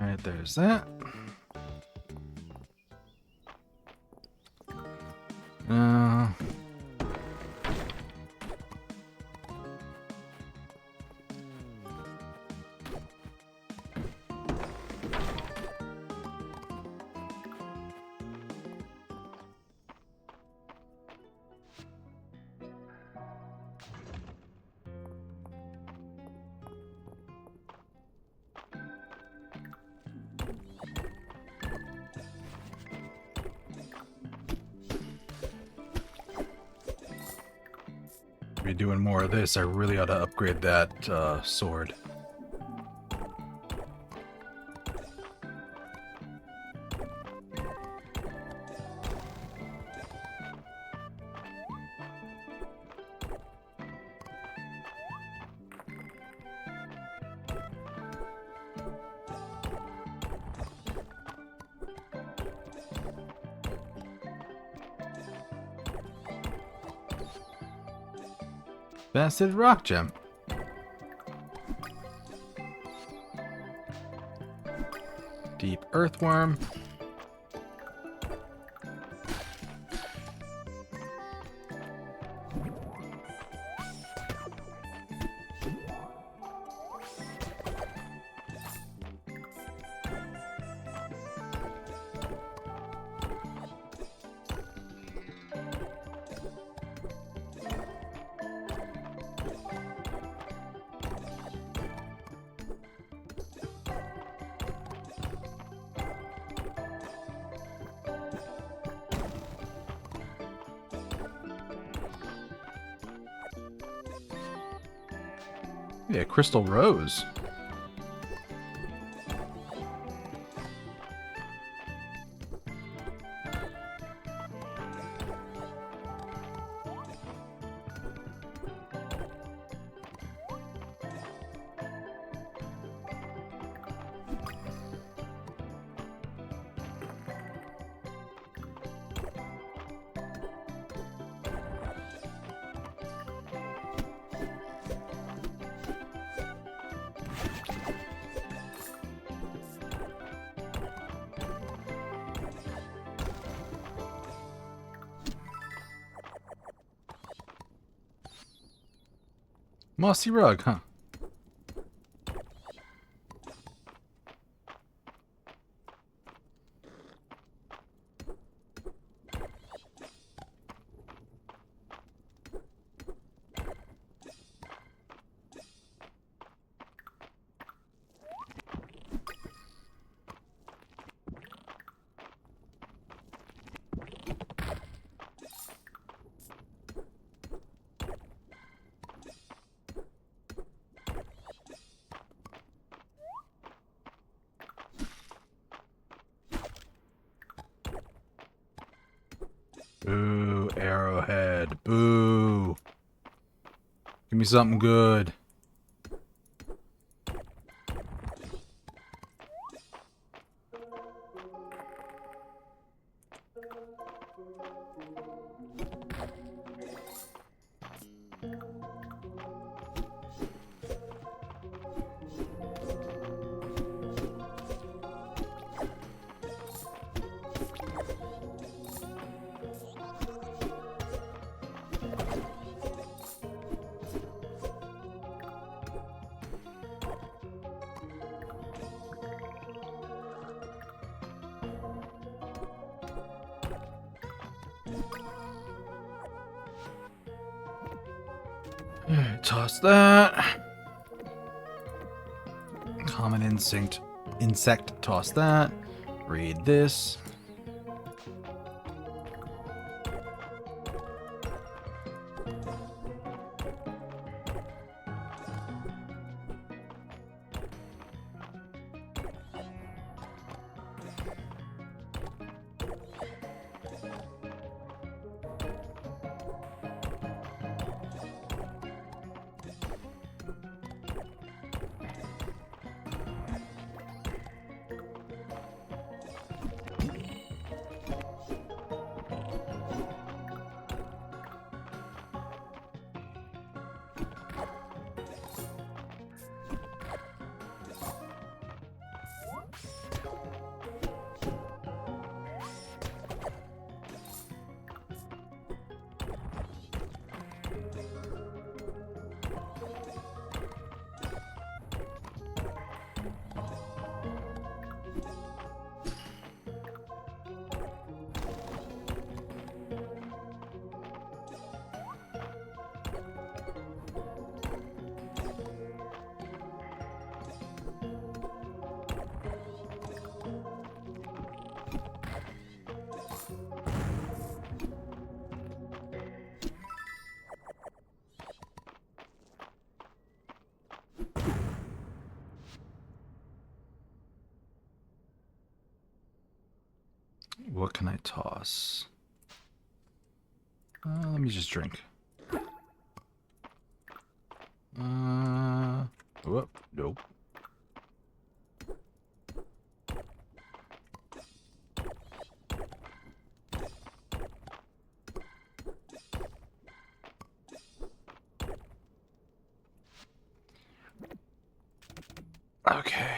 Alright, there's that. Be doing more of this. I really ought to upgrade that sword. Faceted rock gem. Deep earthworm. Yeah, crystal rose. Mossy rug, huh? Boo, arrowhead. Boo. Give me something good. Toss that. Common insect, toss that. Read this. What can I toss? Let me just drink. Whoop, nope. Okay.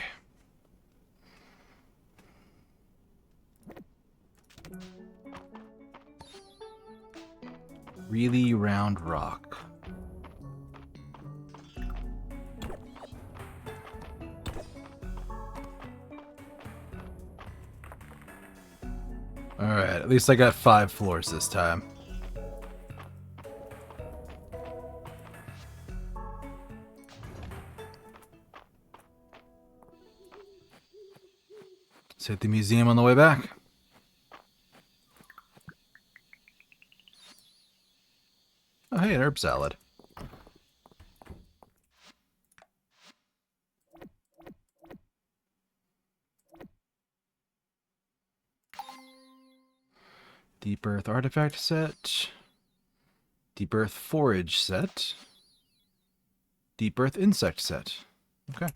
Really round rock. Alright, at least I got 5 floors this time. Let's hit the museum on the way back. Oh, hey, an herb salad. Deep Earth artifact set. Deep Earth forage set. Deep Earth insect set. Okay.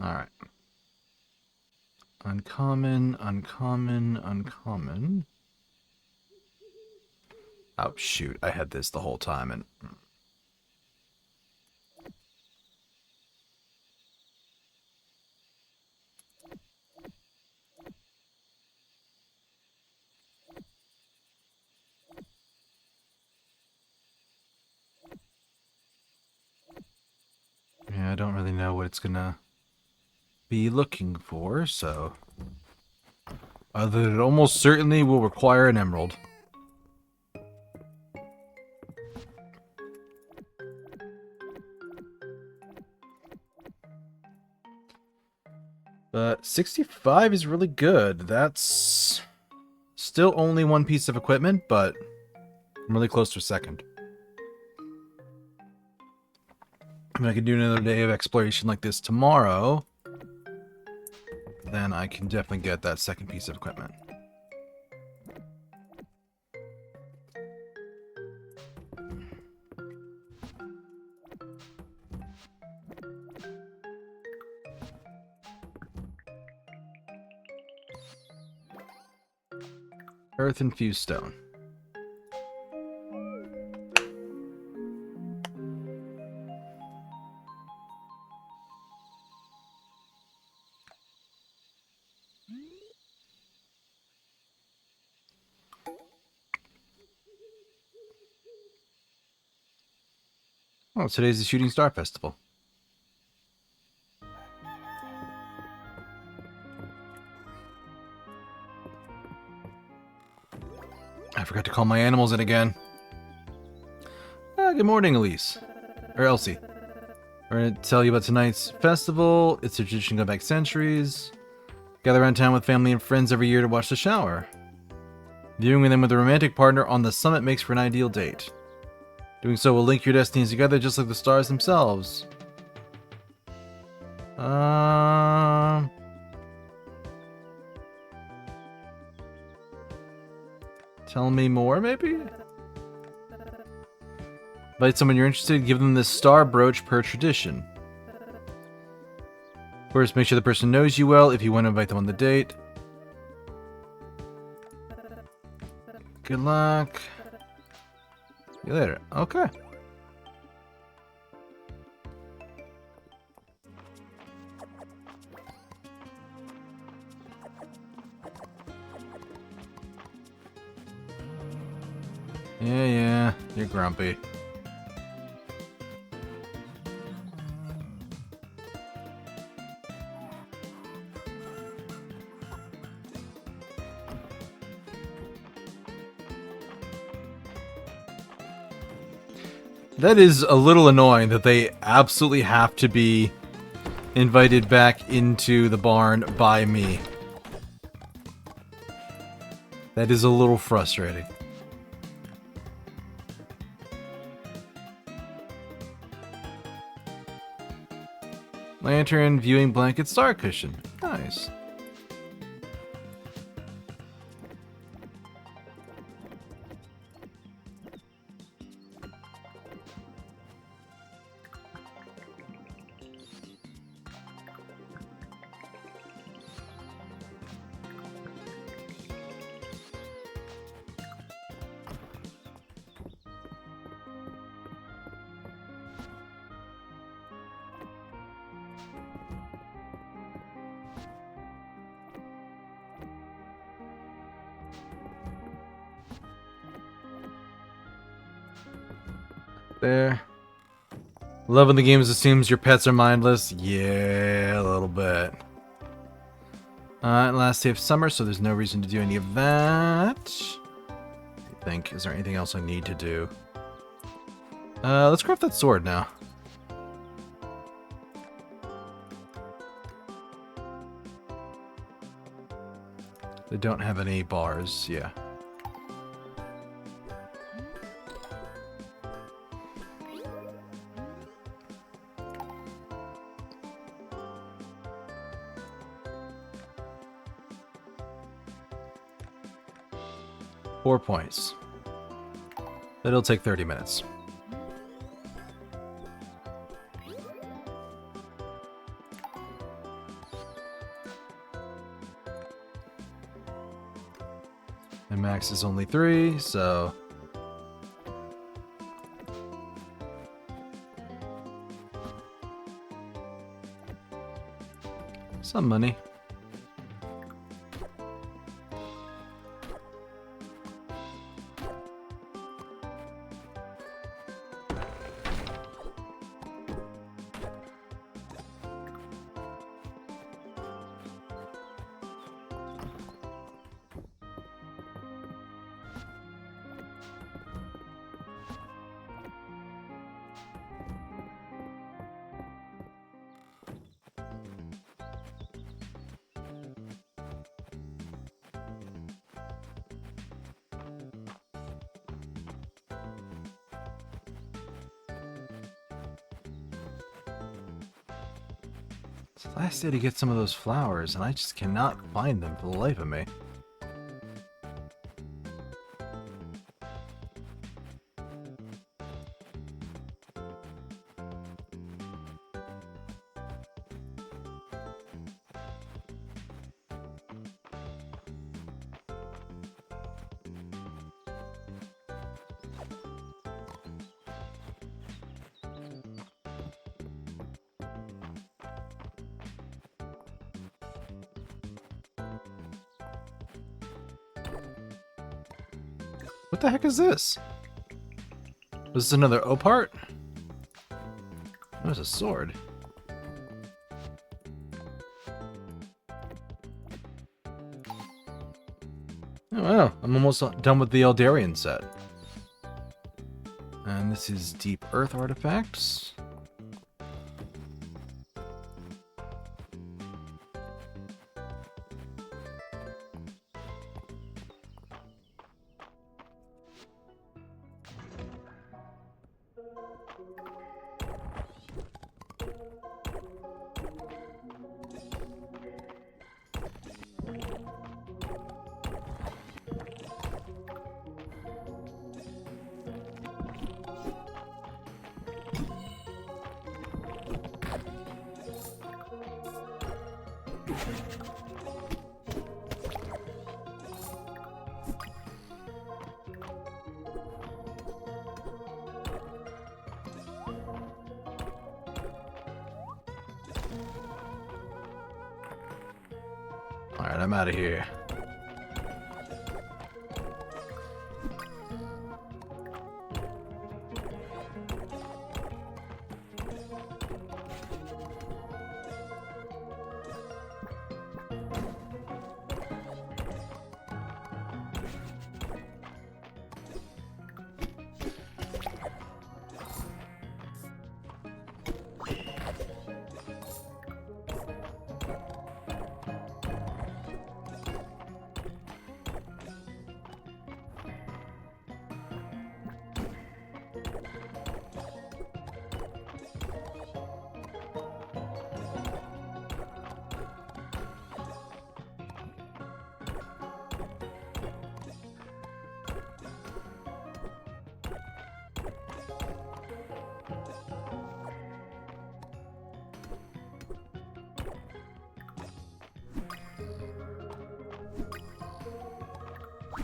Alright. Uncommon, uncommon, uncommon. Oh, shoot. I had this the whole time and... Yeah, I don't really know what it's gonna be looking for, so... Other than it almost certainly will require an emerald. But 65 is really good. That's still only 1 piece of equipment, but I'm really close to a second. If I can do another day of exploration like this tomorrow, then I can definitely get that second piece of equipment. Earth infused stone. Oh, today's the Shooting Star Festival. I forgot to call my animals in again. Good morning, Elise. Or Elsie. We're going to tell you about tonight's festival. It's a tradition going back centuries. Gather around town with family and friends every year to watch the shower. Viewing them with a romantic partner on the summit makes for an ideal date. Doing so will link your destinies together just like the stars themselves. Tell me more, maybe? Invite someone you're interested in, give them this star brooch per tradition. First, make sure the person knows you well if you want to invite them on the date. Good luck. See you later. Okay. Yeah, you're grumpy. That is a little annoying that they absolutely have to be invited back into the barn by me. That is a little frustrating. Lantern, viewing blanket, star cushion. Nice. There. Loving the games assumes your pets are mindless. Yeah, a little bit. Last day of summer, so there's no reason to do any of that. I think. Is there anything else I need to do? Let's craft that sword now. They don't have any bars, yeah. Four points. It'll take 30 minutes. And max is only 3, so... some money. It's the last day to get some of those flowers, and I just cannot find them for the life of me. What the heck is this? Was this another O part? There's a sword. Oh wow, I'm almost done with the Eldarian set. And this is Deep Earth artifacts. Alright, I'm out of here.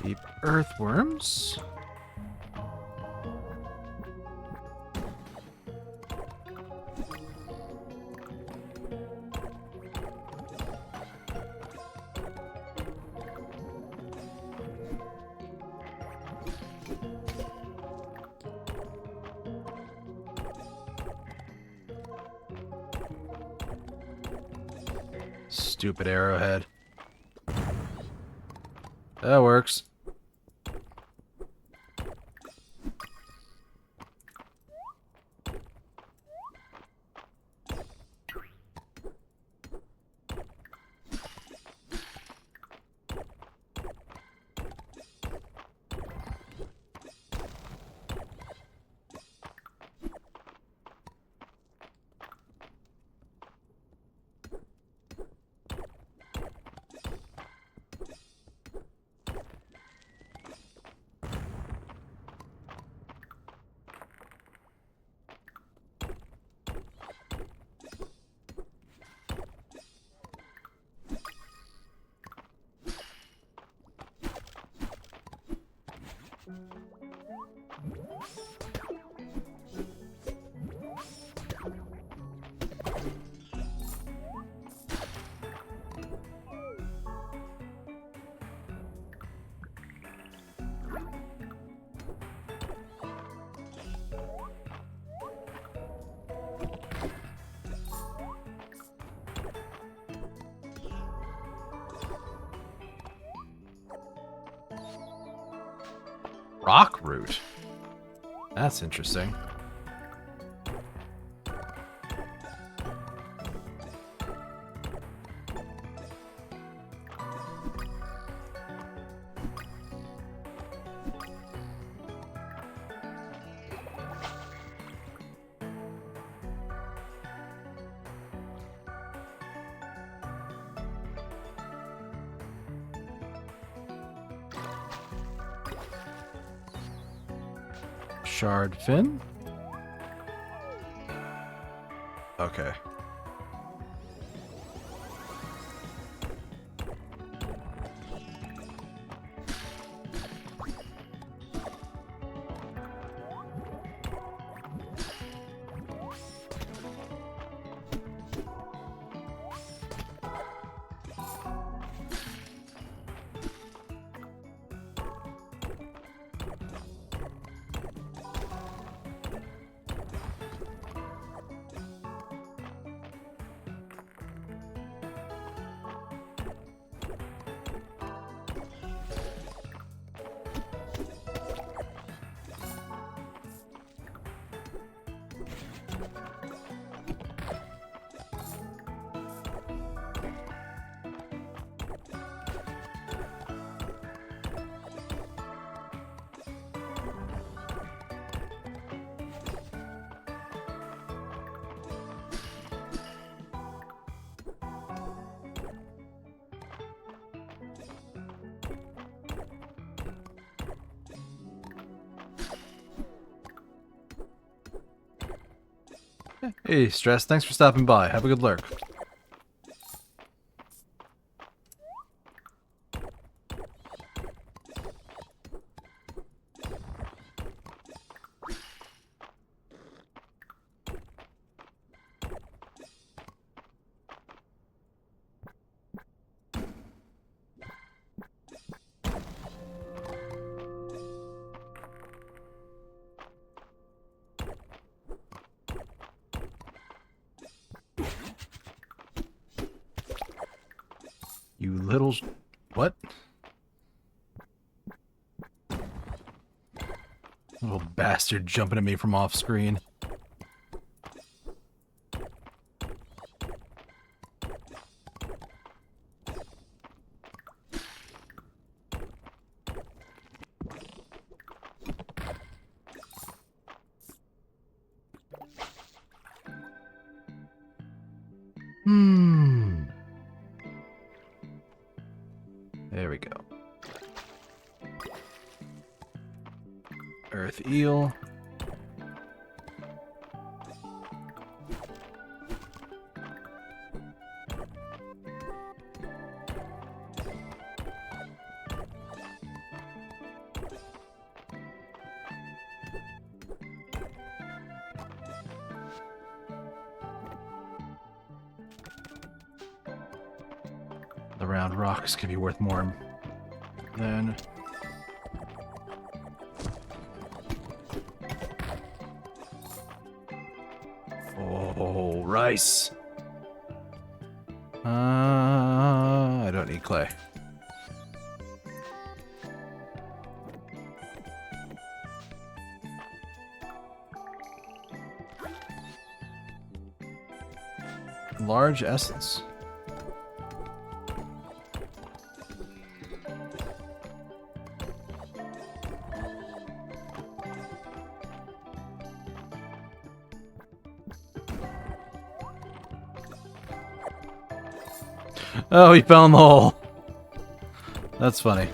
Deep earthworms. Stupid arrowhead. That works. Rock root. That's interesting. Shard fin. Okay. Hey, Stress, thanks for stopping by. Have a good lurk. You little... What? Little bastard jumping at me from off screen. There we go. Earth eel. The round rocks could be worth more than... Oh, rice. I don't need clay. Large essence. Oh, he fell in the hole. That's funny.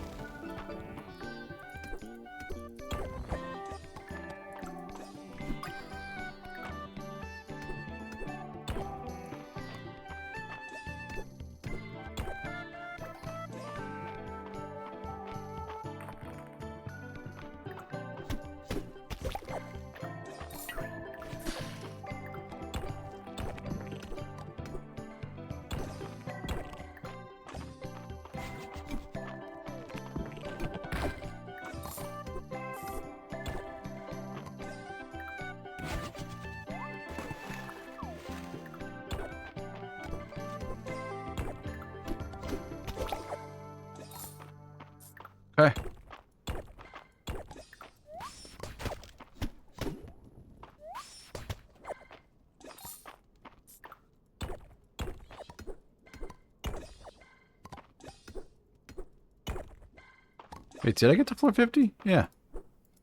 Okay. Wait, did I get to floor 50? Yeah.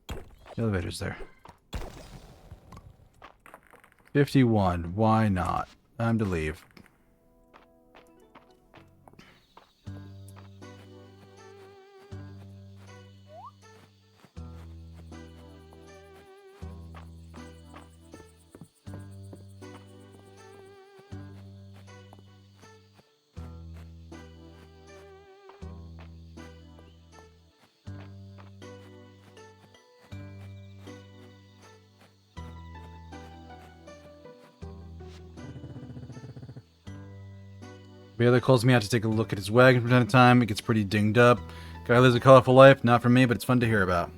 The elevator's there. 51. Why not? Time to leave. Baylor calls me out to take a look at his wagon from time to time. It gets pretty dinged up. Guy lives a colorful life. Not for me, but it's fun to hear about.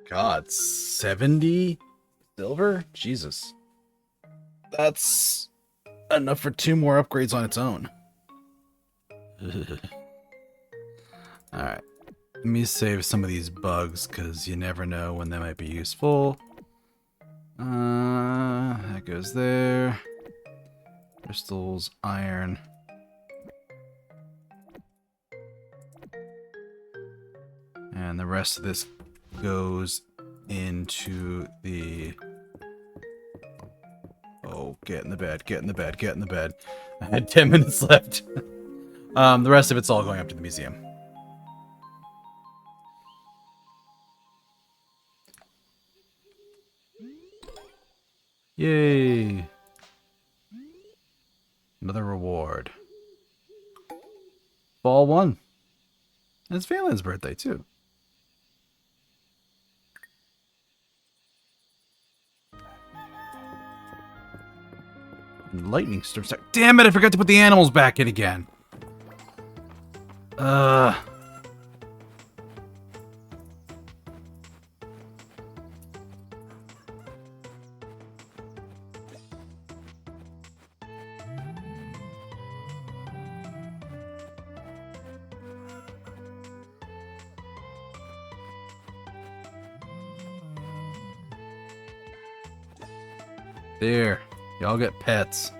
God, 70 silver? Jesus. That's enough for 2 more upgrades on its own. Alright. Let me save some of these bugs, because you never know when they might be useful. That goes there. Crystals, iron. And the rest of this goes into the... Oh, get in the bed, get in the bed, get in the bed. I had 10 minutes left. The rest of it's all going up to the museum. Yay! Another reward. Ball 1. And it's Valen's birthday, too. And lightning storms. Damn it, I forgot to put the animals back in again. There. Y'all get pets.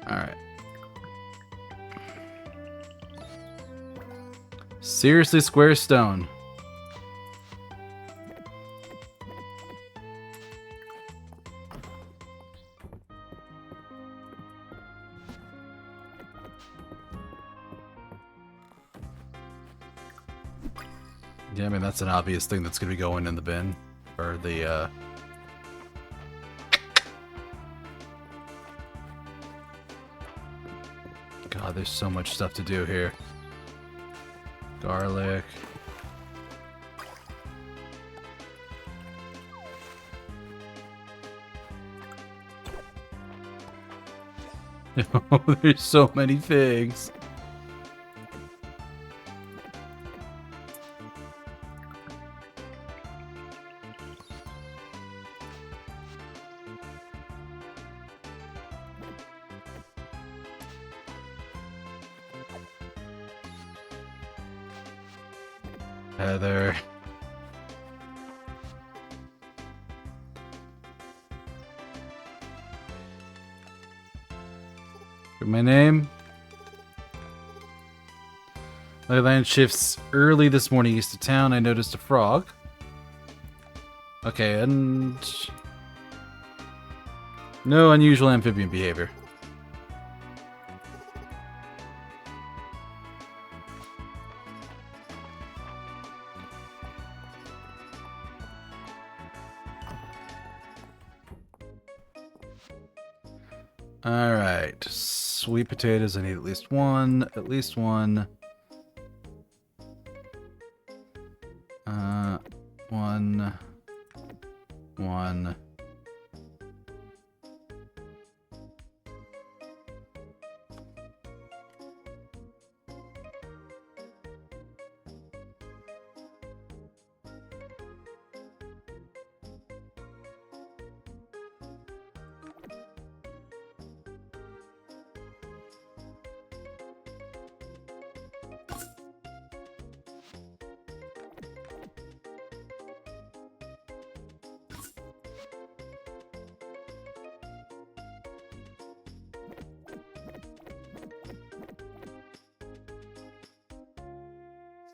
Alright. Seriously, Square Stone. Yeah, I mean, that's an obvious thing that's going to be going in the bin. Or the, God, there's so much stuff to do here. Garlic. Oh, there's so many things. Heather. My name? My land shifts early this morning east of town. I noticed a frog. Okay, and... no unusual amphibian behavior. Alright, sweet potatoes, I need at least one, one.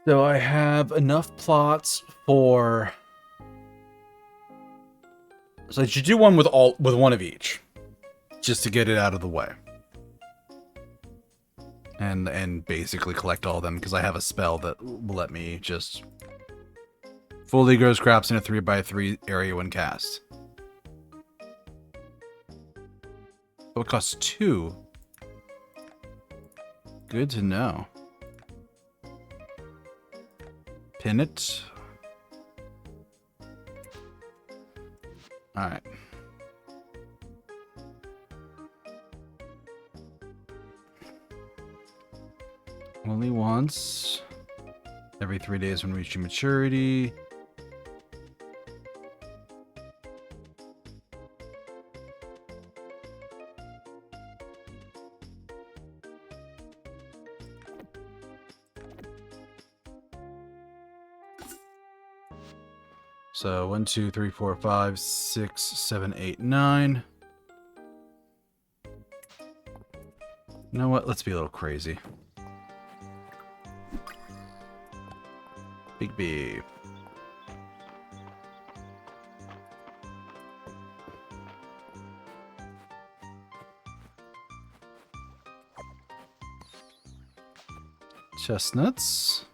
So I have enough plots for... so I should do one with one of each, just to get it out of the way, and basically collect all of them, because I have a spell that will let me just fully grow scraps in a 3x3 area when cast. Oh, it costs 2. Good to know. Pin it. Alright. only once. Every 3 days when reaching maturity. So 1, 2, 3, 4, 5, 6, 7, 8, 9. You know what? Let's be a little crazy. Big B. Chestnuts.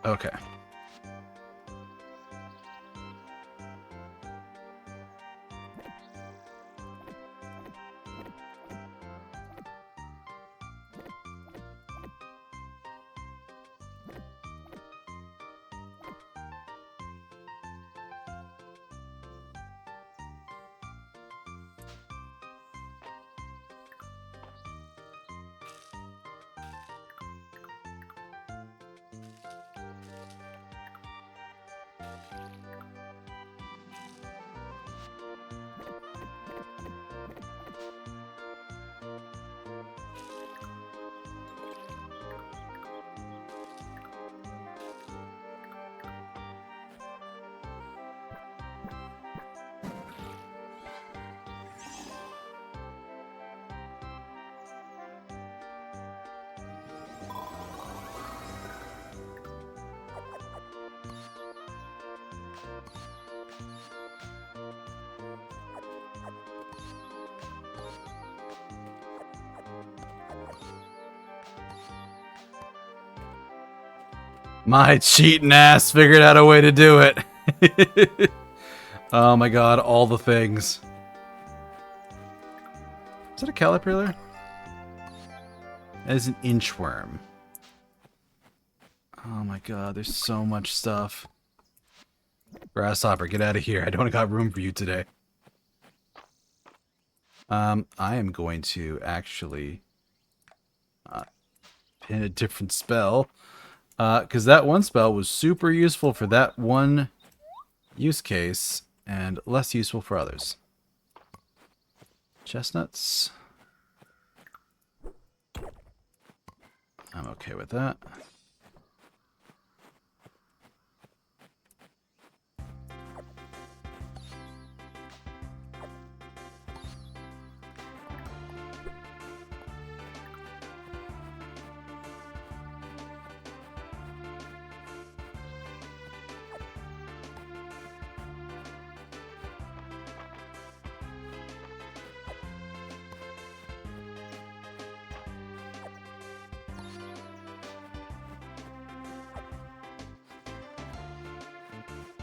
Okay. My cheating ass figured out a way to do it. Oh my god, all the things. Is that a caterpillar? That is an inchworm. Oh my god, there's so much stuff. Grasshopper, get out of here. I don't got room for you today. I am going to actually pin a different spell. Because that one spell was super useful for that one use case and less useful for others. Chestnuts. I'm okay with that.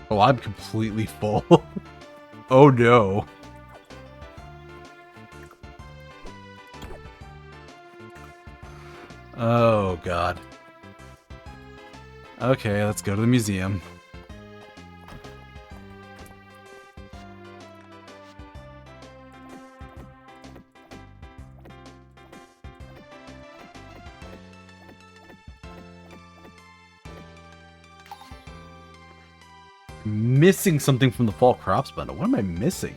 Oh, I'm completely full. Oh no. Oh god. Okay, let's go to the museum. Missing something from the fall crops bundle. What am I missing?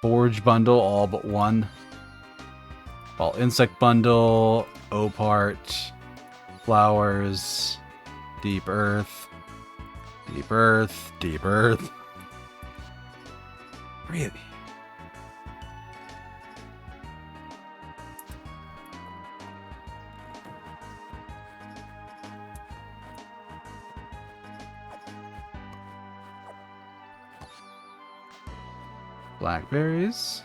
Forage bundle, all but one. Fall insect bundle, opart, flowers, deep earth, deep earth, deep earth. Really? Blackberries.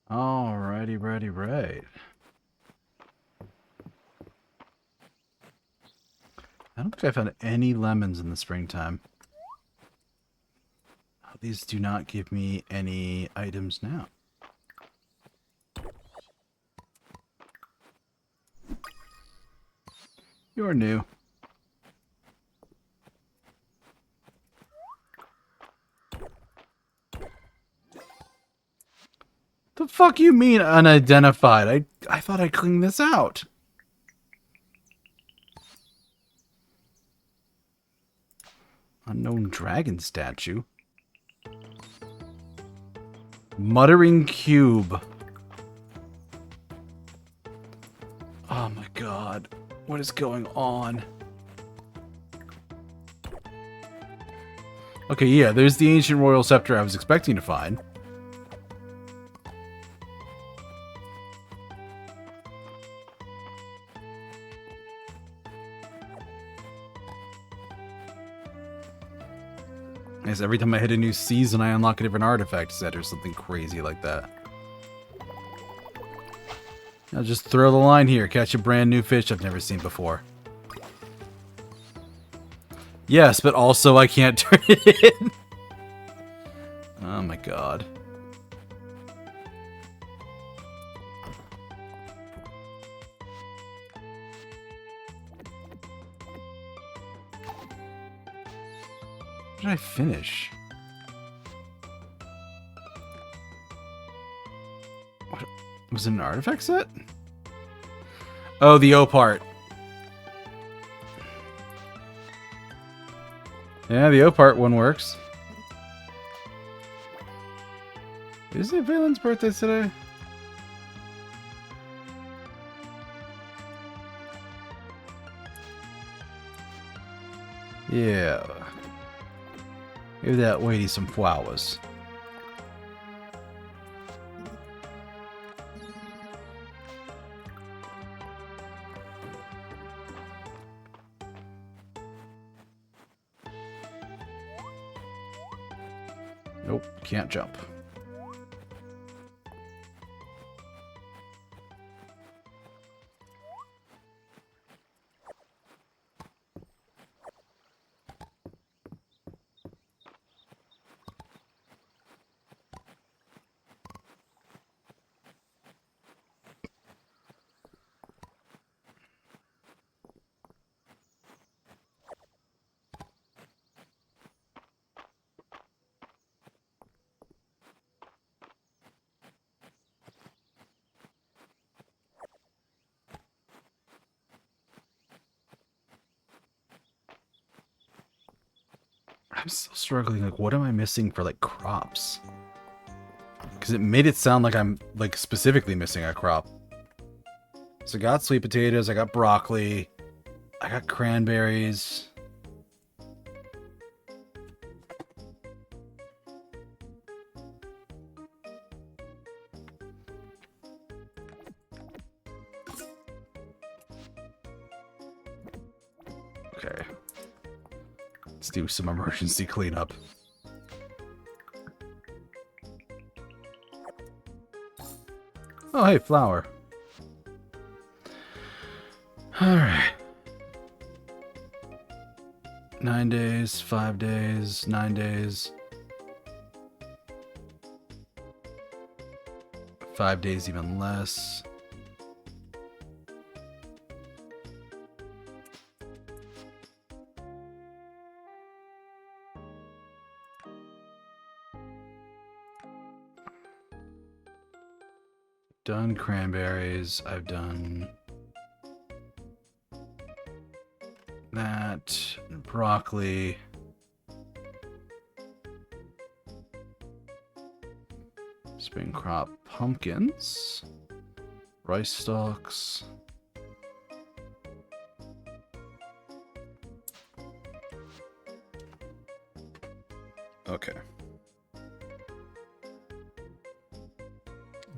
Alrighty, right. I don't think I found any lemons in the springtime. Oh, these do not give me any items now. You're new. The fuck you mean unidentified? I thought I cleaned this out. Unknown dragon statue. Muttering cube. Oh my god. What is going on? Okay, yeah, there's the ancient royal scepter I was expecting to find. I guess every time I hit a new season, I unlock a different artifact set or something crazy like that. I'll just throw the line here, catch a brand new fish I've never seen before. Yes, but also I can't turn it in. Oh my god. Where did I finish? What? Was it an artifact set? Oh, the O part. Yeah, the O part one works. Is it Valen's birthday today? Yeah. Give that lady some flowers. Nope, can't jump. I'm still struggling. Like, what am I missing for, like, crops? Because it made it sound like I'm, like, specifically missing a crop. So I got sweet potatoes, I got broccoli, I got cranberries. Okay. Let's do some emergency cleanup. Oh, hey, flour. Alright. 9 days, 5 days, 9 days. 5 days, even less. Done cranberries. I've done that. Broccoli. Spring crop pumpkins. Rice stalks. Okay.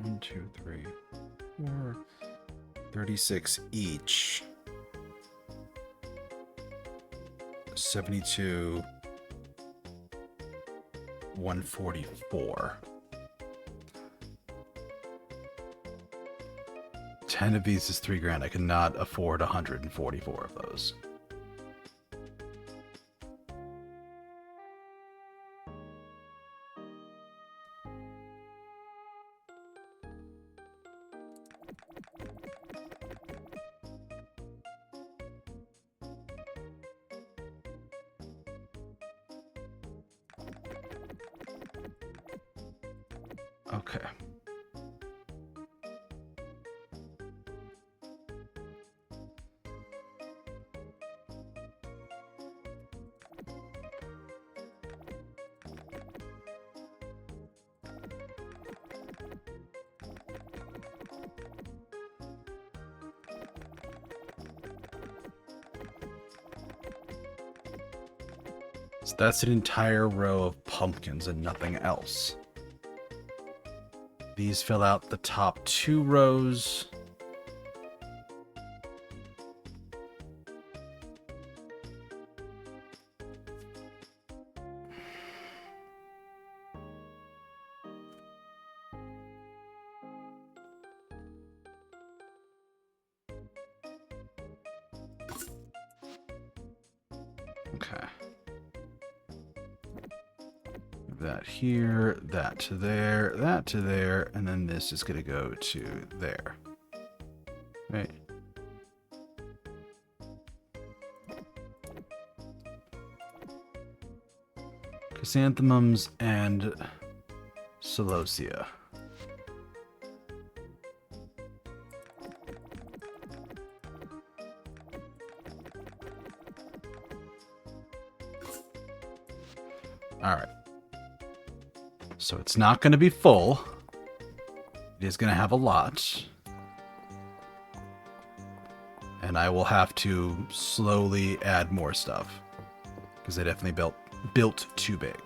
1, 2, 3, 4. 36 each. 72. 144. 10 of these is 3 grand. I cannot afford 144 of those. Okay. So that's an entire row of pumpkins and nothing else. These fill out the top 2 rows. Okay. That here, that to there, that to there, and then this is going to go to there. Right. Chrysanthemums and celosia. All right. So it's not going to be full. It is going to have a lot. And I will have to slowly add more stuff. Because they definitely built too big.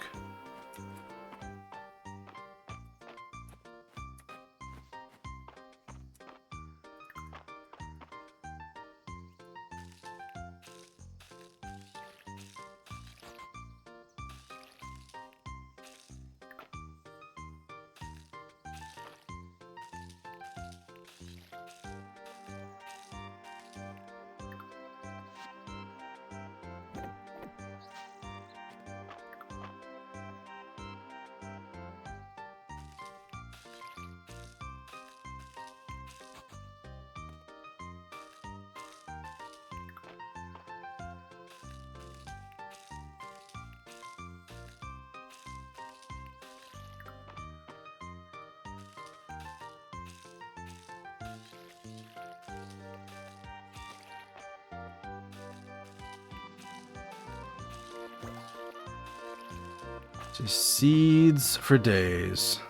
Just seeds for days.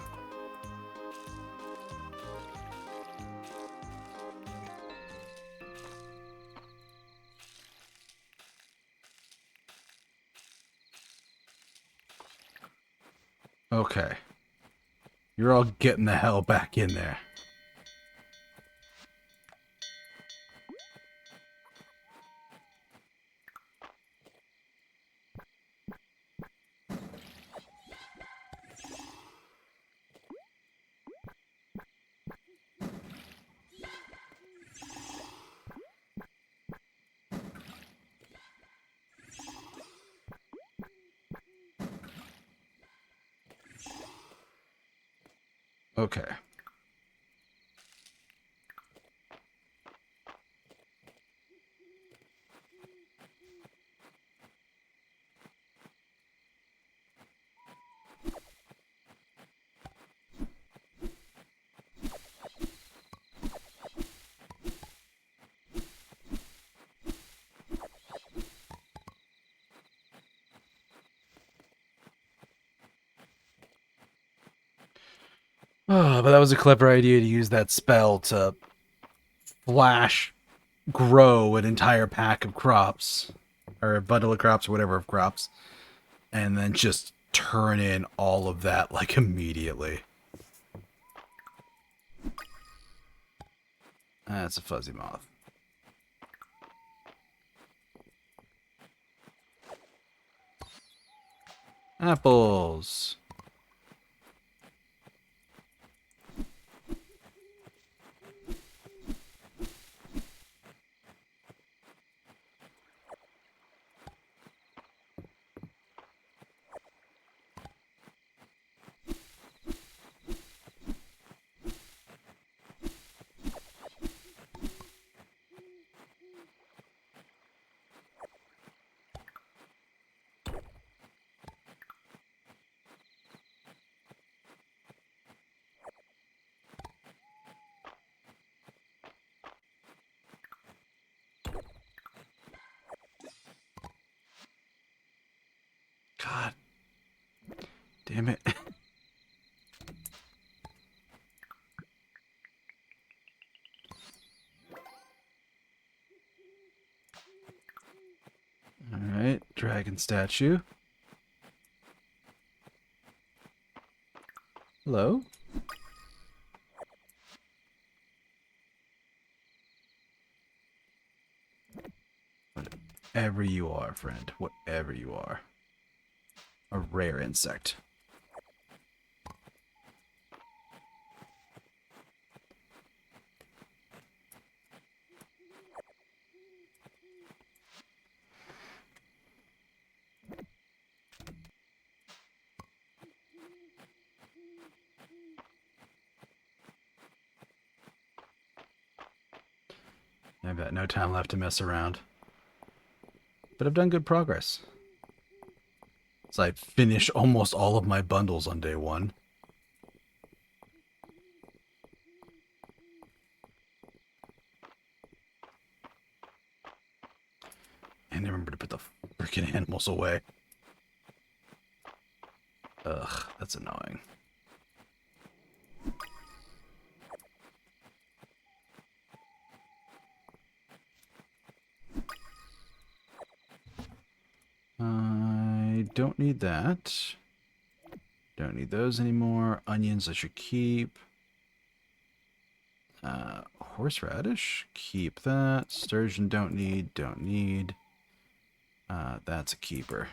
Okay. You're all getting the hell back in there. Okay. Oh, but that was a clever idea to use that spell to flash grow an entire pack of crops, or a bundle of crops, or whatever of crops, and then just turn in all of that, like, immediately. That's a fuzzy moth. Apples. dragon statue. Hello? Whatever you are, friend. Whatever you are. A rare insect. I've got no time left to mess around. But I've done good progress. So I finished almost all of my bundles on day 1. And remember to put the freaking animals away. Ugh, that's annoying. I don't need that. Don't need those anymore. Onions I should keep. Horseradish, keep that. Sturgeon don't need. That's a keeper.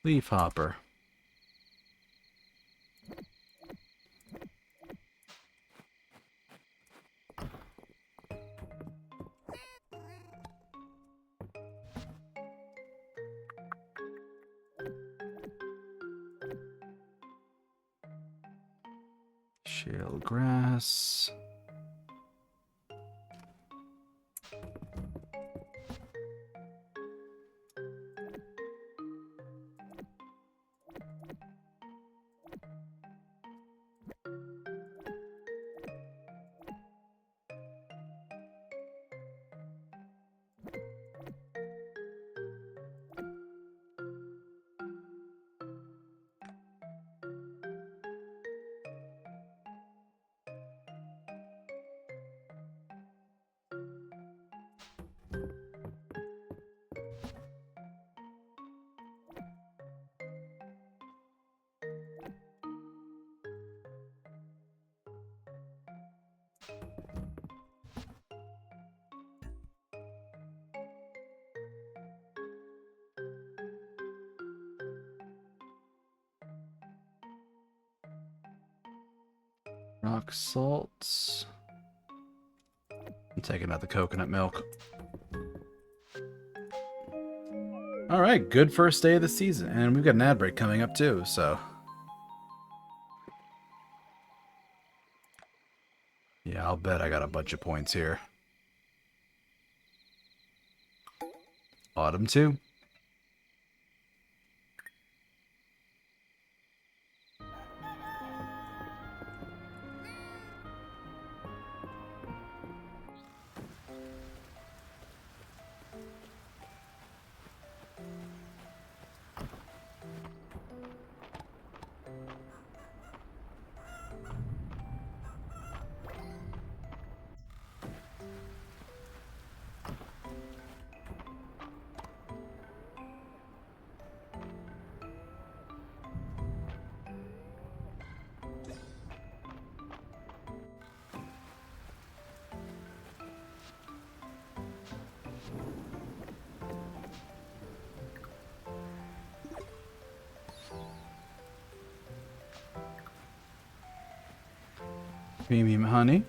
Leaf hopper. Shale grass. Rock salts. I'm taking out the coconut milk. All right, good first day of the season. And we've got an ad break coming up too, so. Yeah, I'll bet I got a bunch of points here. Autumn 2. Premium honey.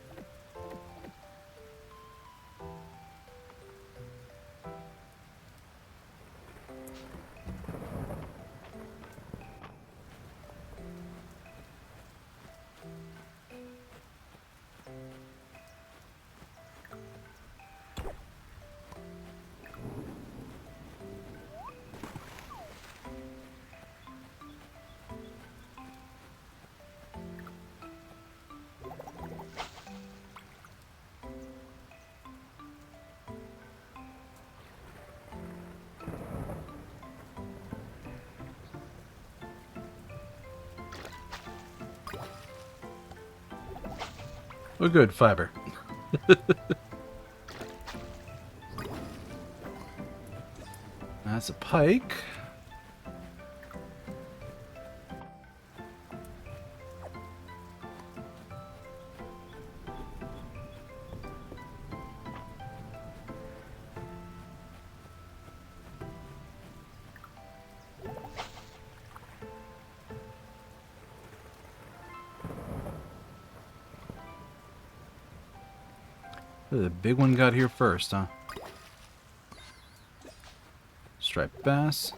Oh, good, fiber. That's a pike. The big one got here first, huh? Striped bass.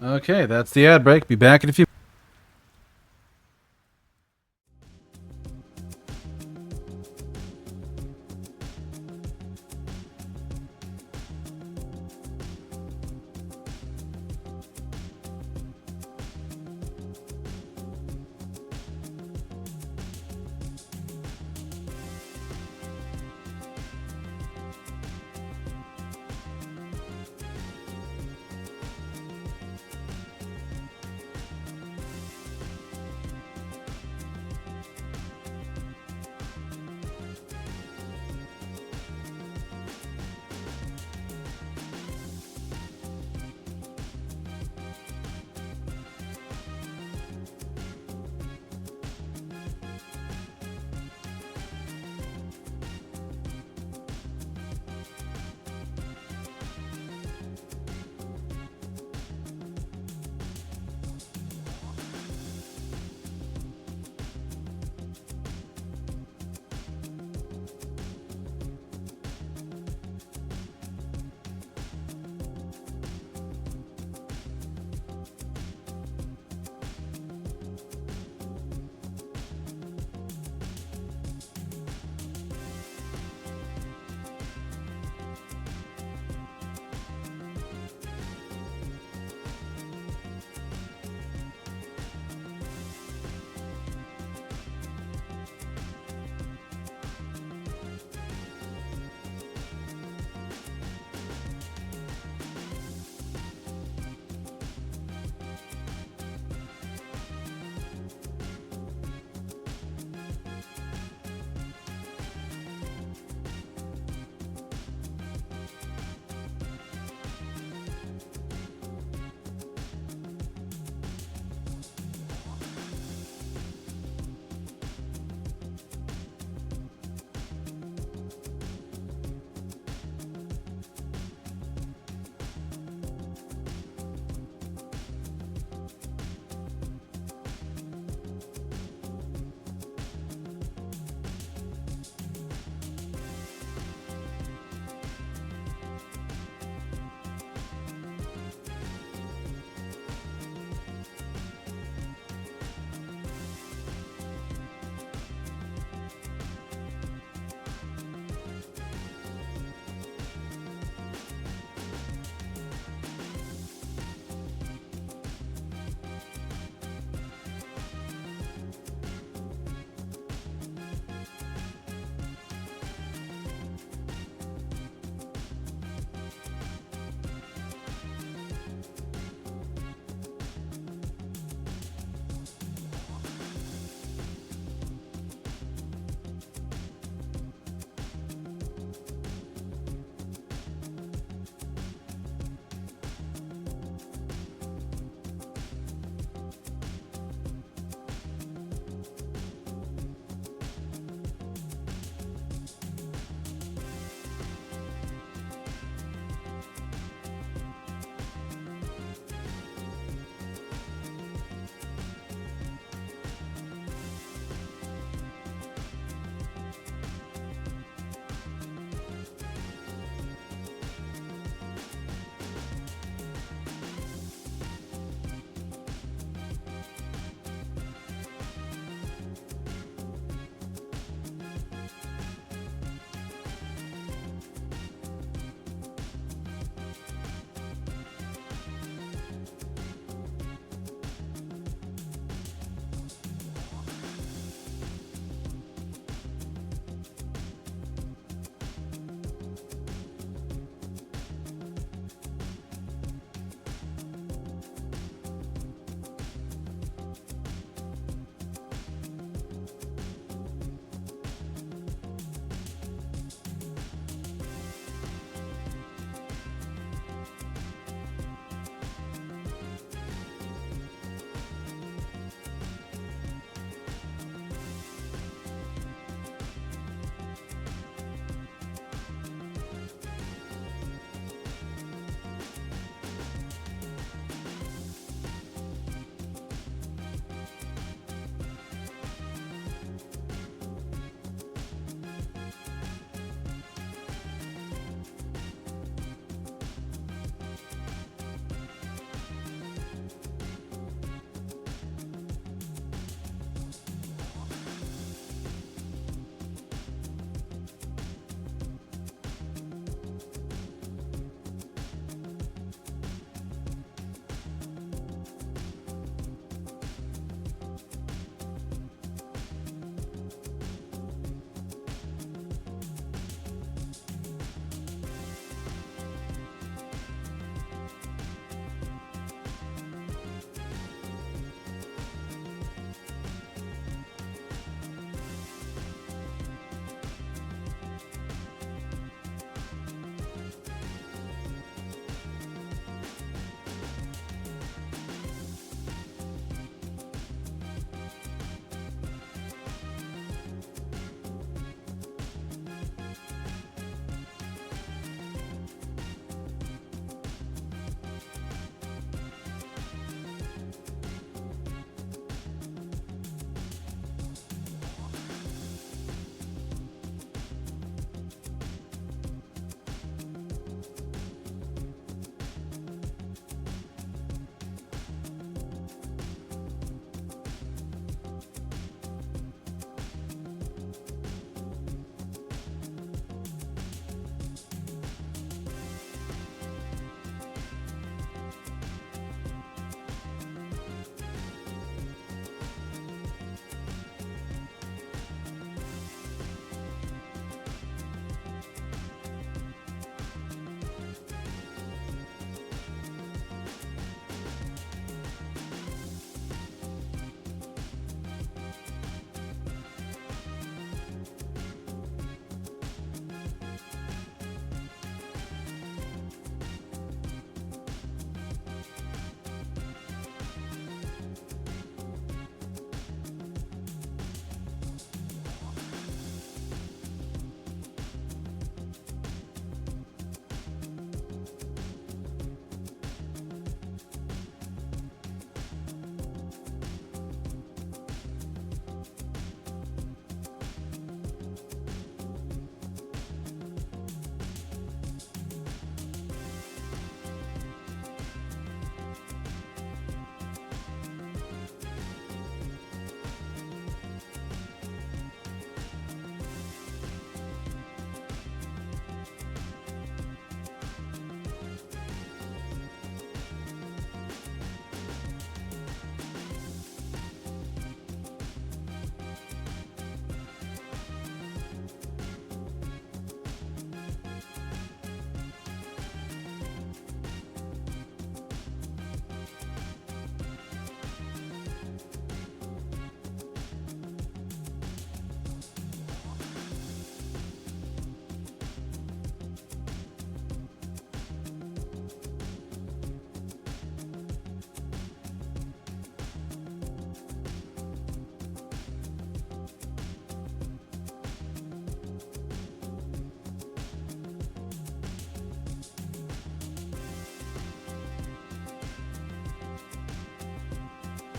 Okay, that's the ad break. Be back in a few.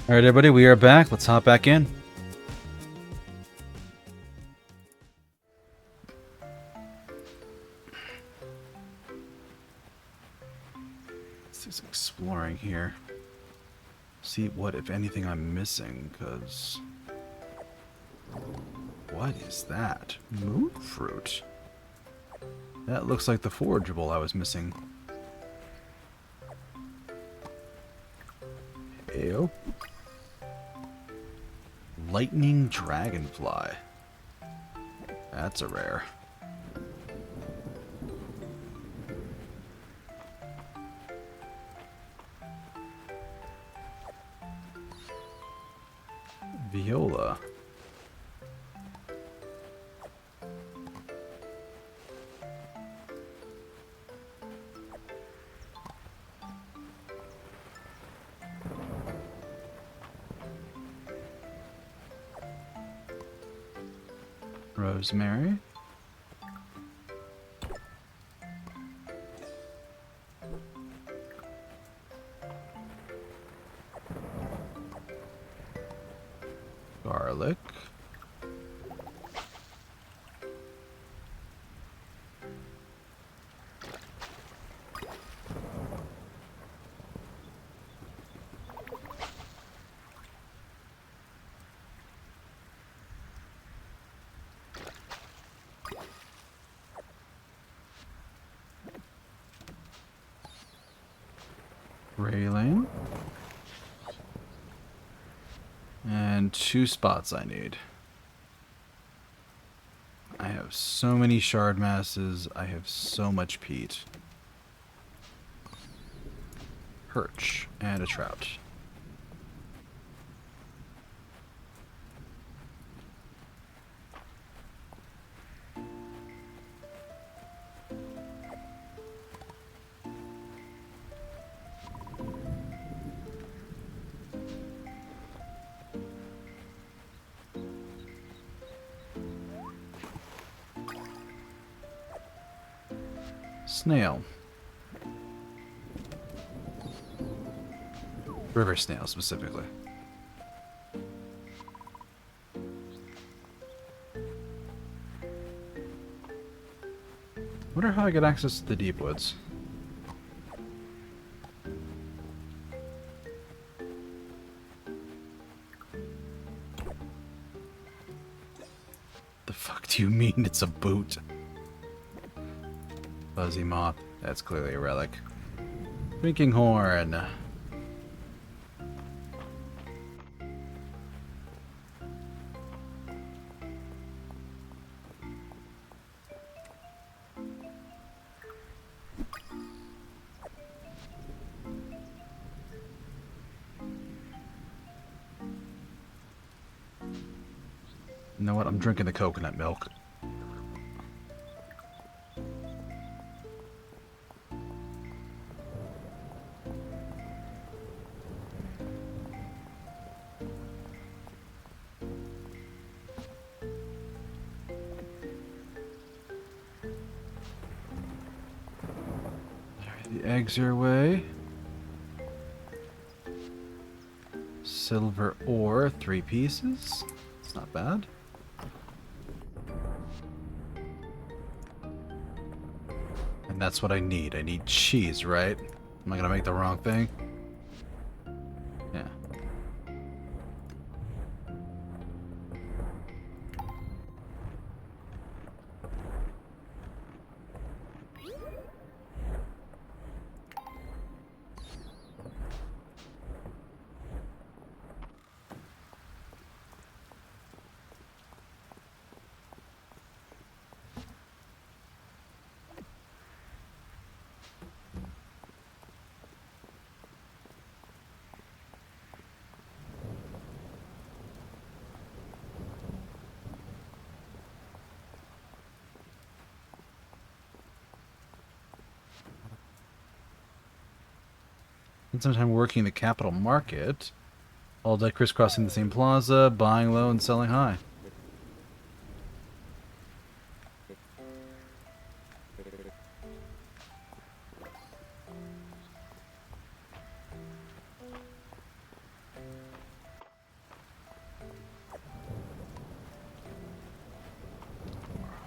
Alright, everybody, we are back. Let's hop back in. Let's do some exploring here. See what, if anything, I'm missing, because... What is that? Moon fruit? That looks like the forageable I was missing. Ew. Lightning dragonfly. That's a rare. Viola. Rosemary. Garlic. Railing. And 2 spots I need. I have so many shard masses. I have so much peat. Perch and a trout. Snail. River snail, specifically. Wonder how I get access to the deep woods. The fuck do you mean it's a boot? Fuzzy moth. That's clearly a relic. Drinking horn. You know what? I'm drinking the coconut milk. The eggs are away. Silver ore, 3 pieces. It's not bad. And that's what I need. I need cheese, right? Am I gonna make the wrong thing? Yeah. Spend some time working the capital market. All day crisscrossing the same plaza, buying low and selling high.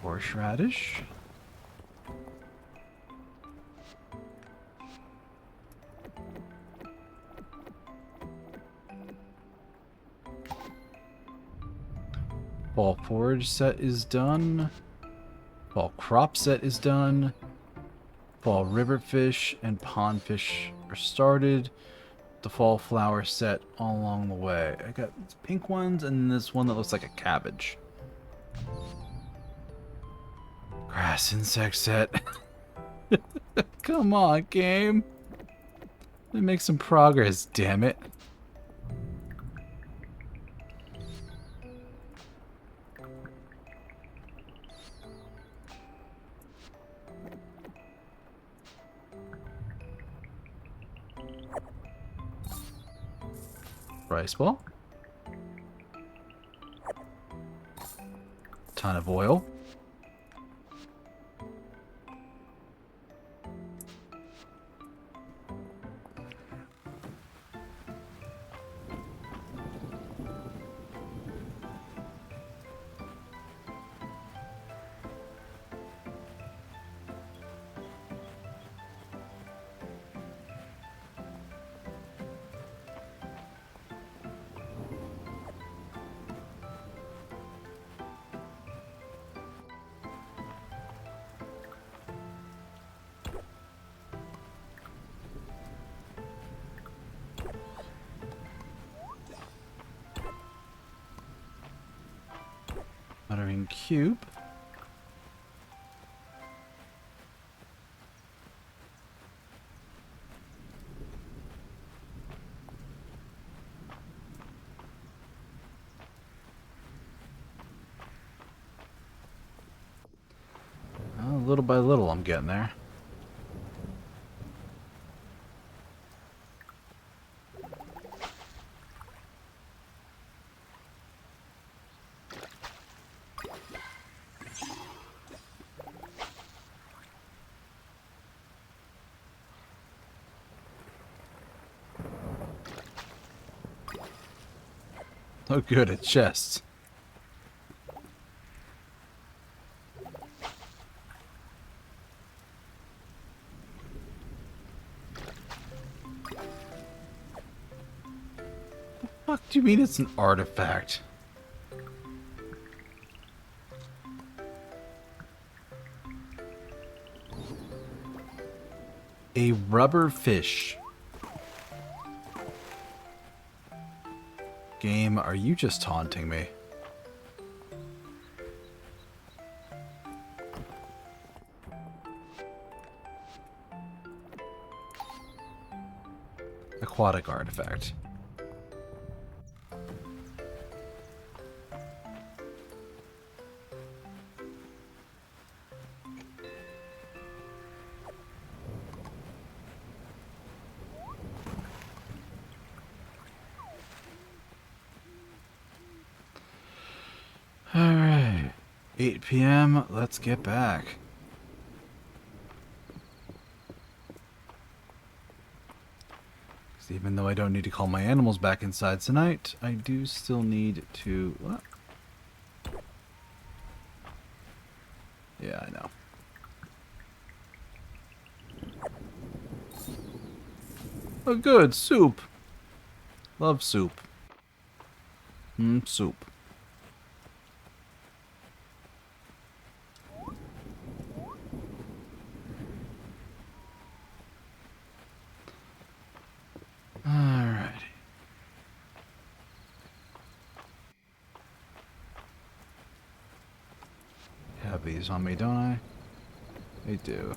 Horseradish. Fall forage set is done. Fall crop set is done. Fall river fish and pond fish are started. The fall flower set all along the way. I got these pink ones and this one that looks like a cabbage. Grass insect set. Come on, game. Let me make some progress, damn it. Rice ball. Ton of oil. Muttering cube. Well, little by little, I'm getting there. Oh, good at chests. What do you mean it's an artifact? A rubber fish. Game, are you just taunting me? Aquatic artifact. Alright, 8 p.m., let's get back. Because even though I don't need to call my animals back inside tonight, I do still need to... What? Yeah, I know. Oh good, soup. Love soup. Soup. Alrighty. Have these on me, don't I? I do.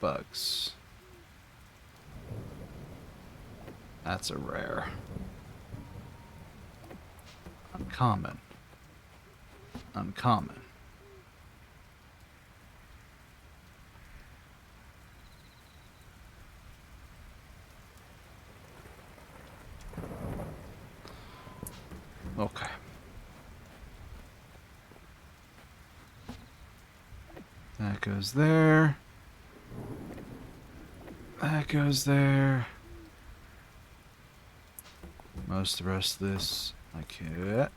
Bugs. That's a rare. Uncommon. Uncommon. Okay. That goes there. That goes there. most of the rest of this. Okay.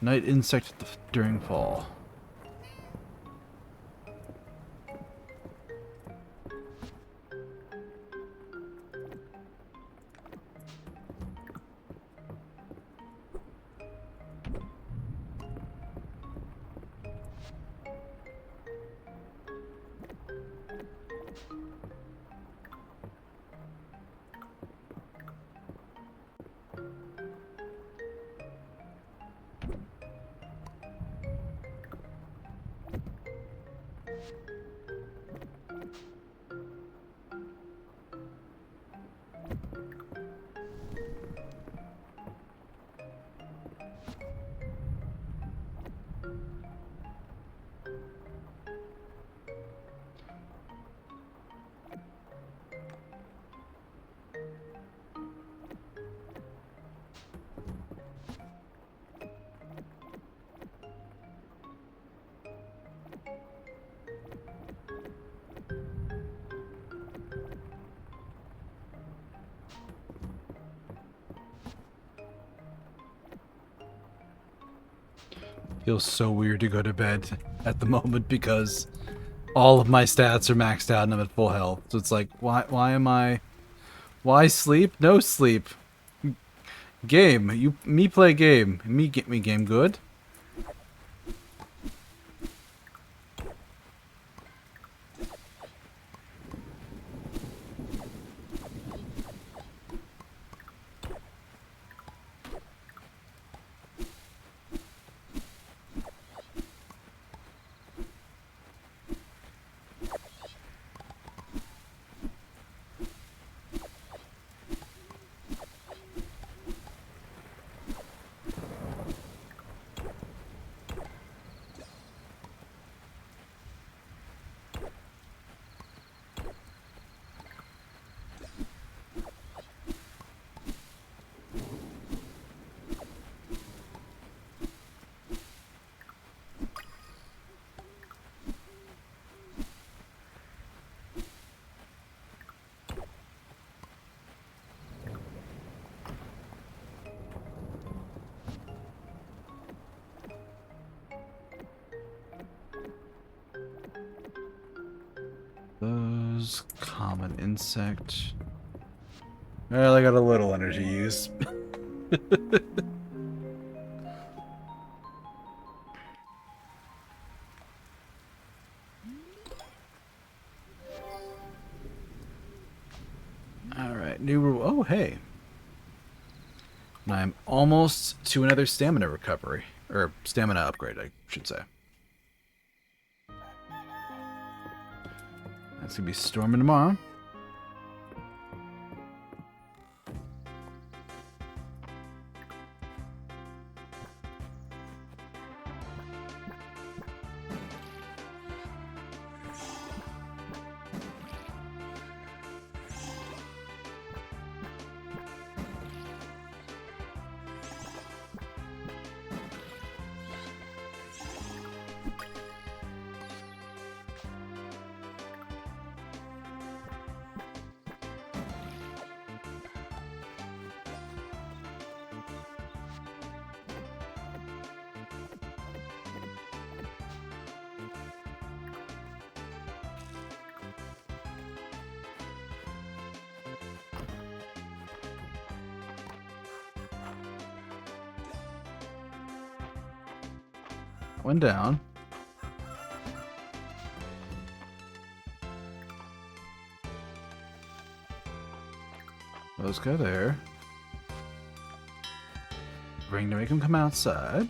Night insect during fall. Feels so weird to go to bed at the moment because all of my stats are maxed out and I'm at full health. So it's like, why sleep? No sleep. Game. Me play game. Me get me game good. Those common insect. Well, I got a little energy use. Alright, new rule. Oh, hey. I'm almost to another stamina recovery. Or stamina upgrade, I should say. That's gonna be storming tomorrow. One down. Those go there. Ring to make them come outside.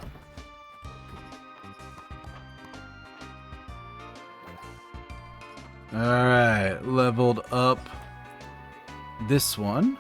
Alright, leveled up this one.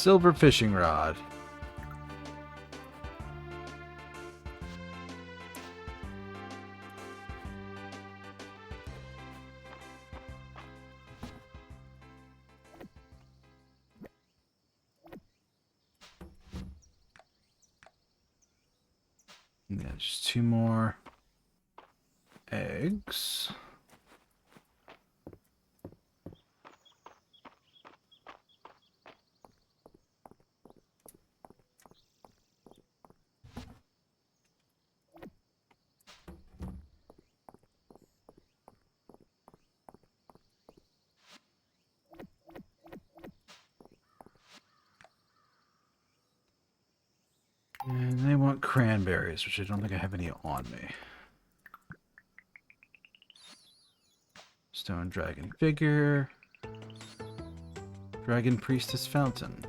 silver fishing rod. Yeah, just 2 more eggs. And they want cranberries, which I don't think I have any on me. Stone dragon figure. Dragon priestess fountain.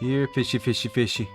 Here, fishy, fishy, fishy.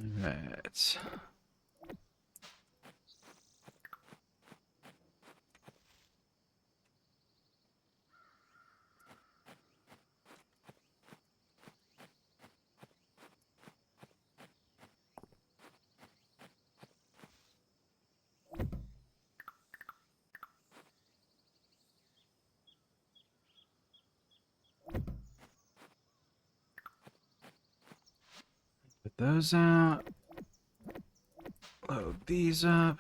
Right. Put those out. Load these up.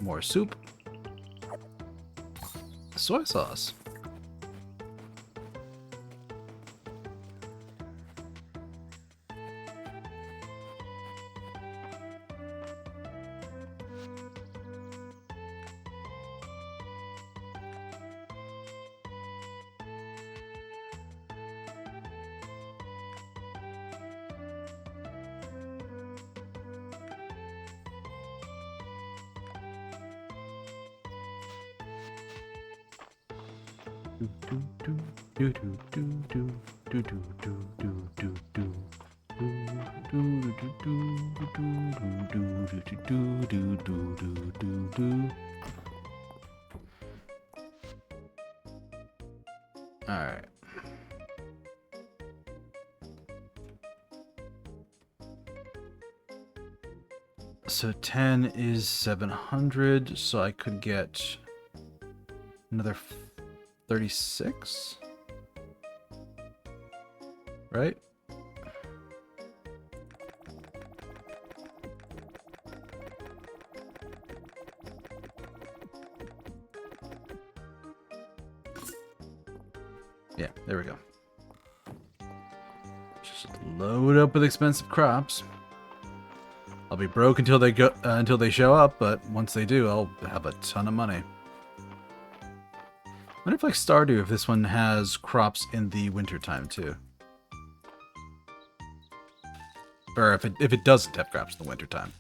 More soup. Soy sauce. All right. So 10 is 700, so I could get another 36, right? Yeah, there we go. Just load up with expensive crops. I'll be broke until they show up, but once they do, I'll have a ton of money. I wonder if like Stardew, if this one has crops in the wintertime too. Or if it doesn't have crops in the wintertime.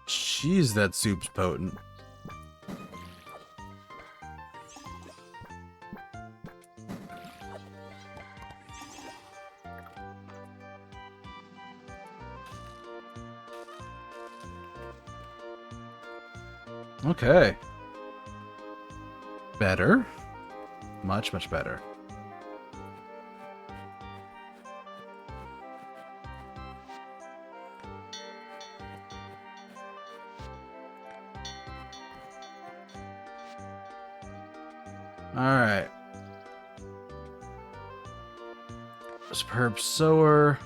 Jeez, that soup's potent. Okay. Better. Much, much better. Alright. Superb sower.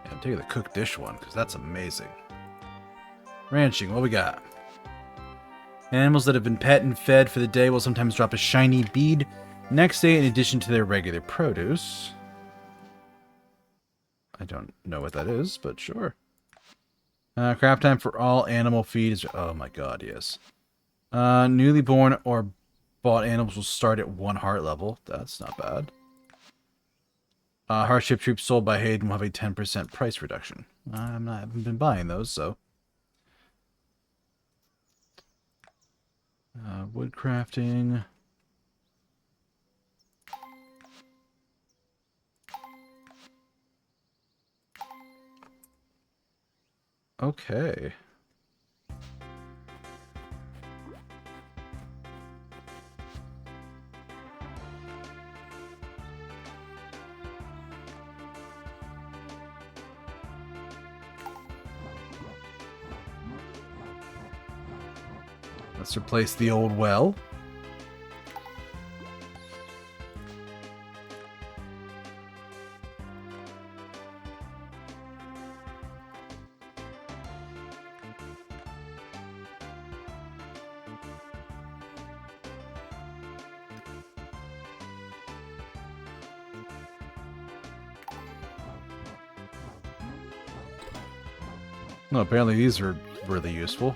Yeah, I'm taking the cooked dish one, because that's amazing. Ranching, what we got? Animals that have been pet and fed for the day will sometimes drop a shiny bead next day in addition to their regular produce. I don't know what that is, but sure. Craft time for all animal feed is... Oh my god, yes. Newly born or bought animals will start at 1 heart level. That's not bad. Hardship troops sold by Hayden will have a 10% price reduction. I haven't been buying those, so... wood crafting... Okay. Let's replace the old well. No, apparently these are really useful.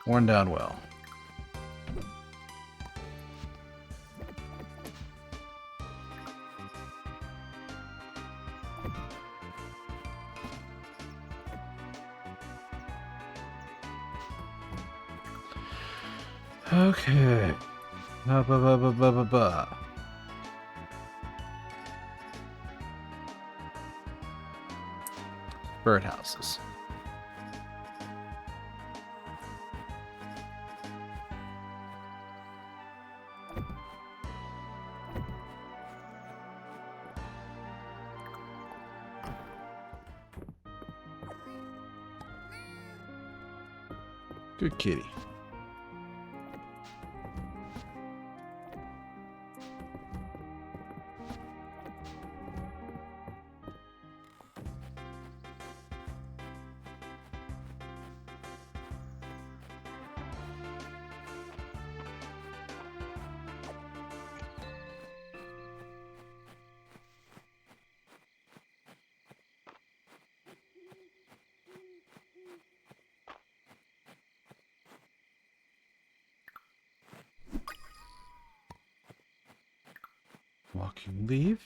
Worn down well. Okay. Birdhouses. Good kitty. Walking leaf.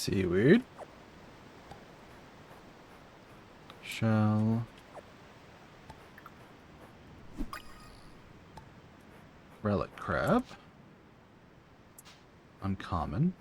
Seaweed. Shell. Relic crab. Uncommon.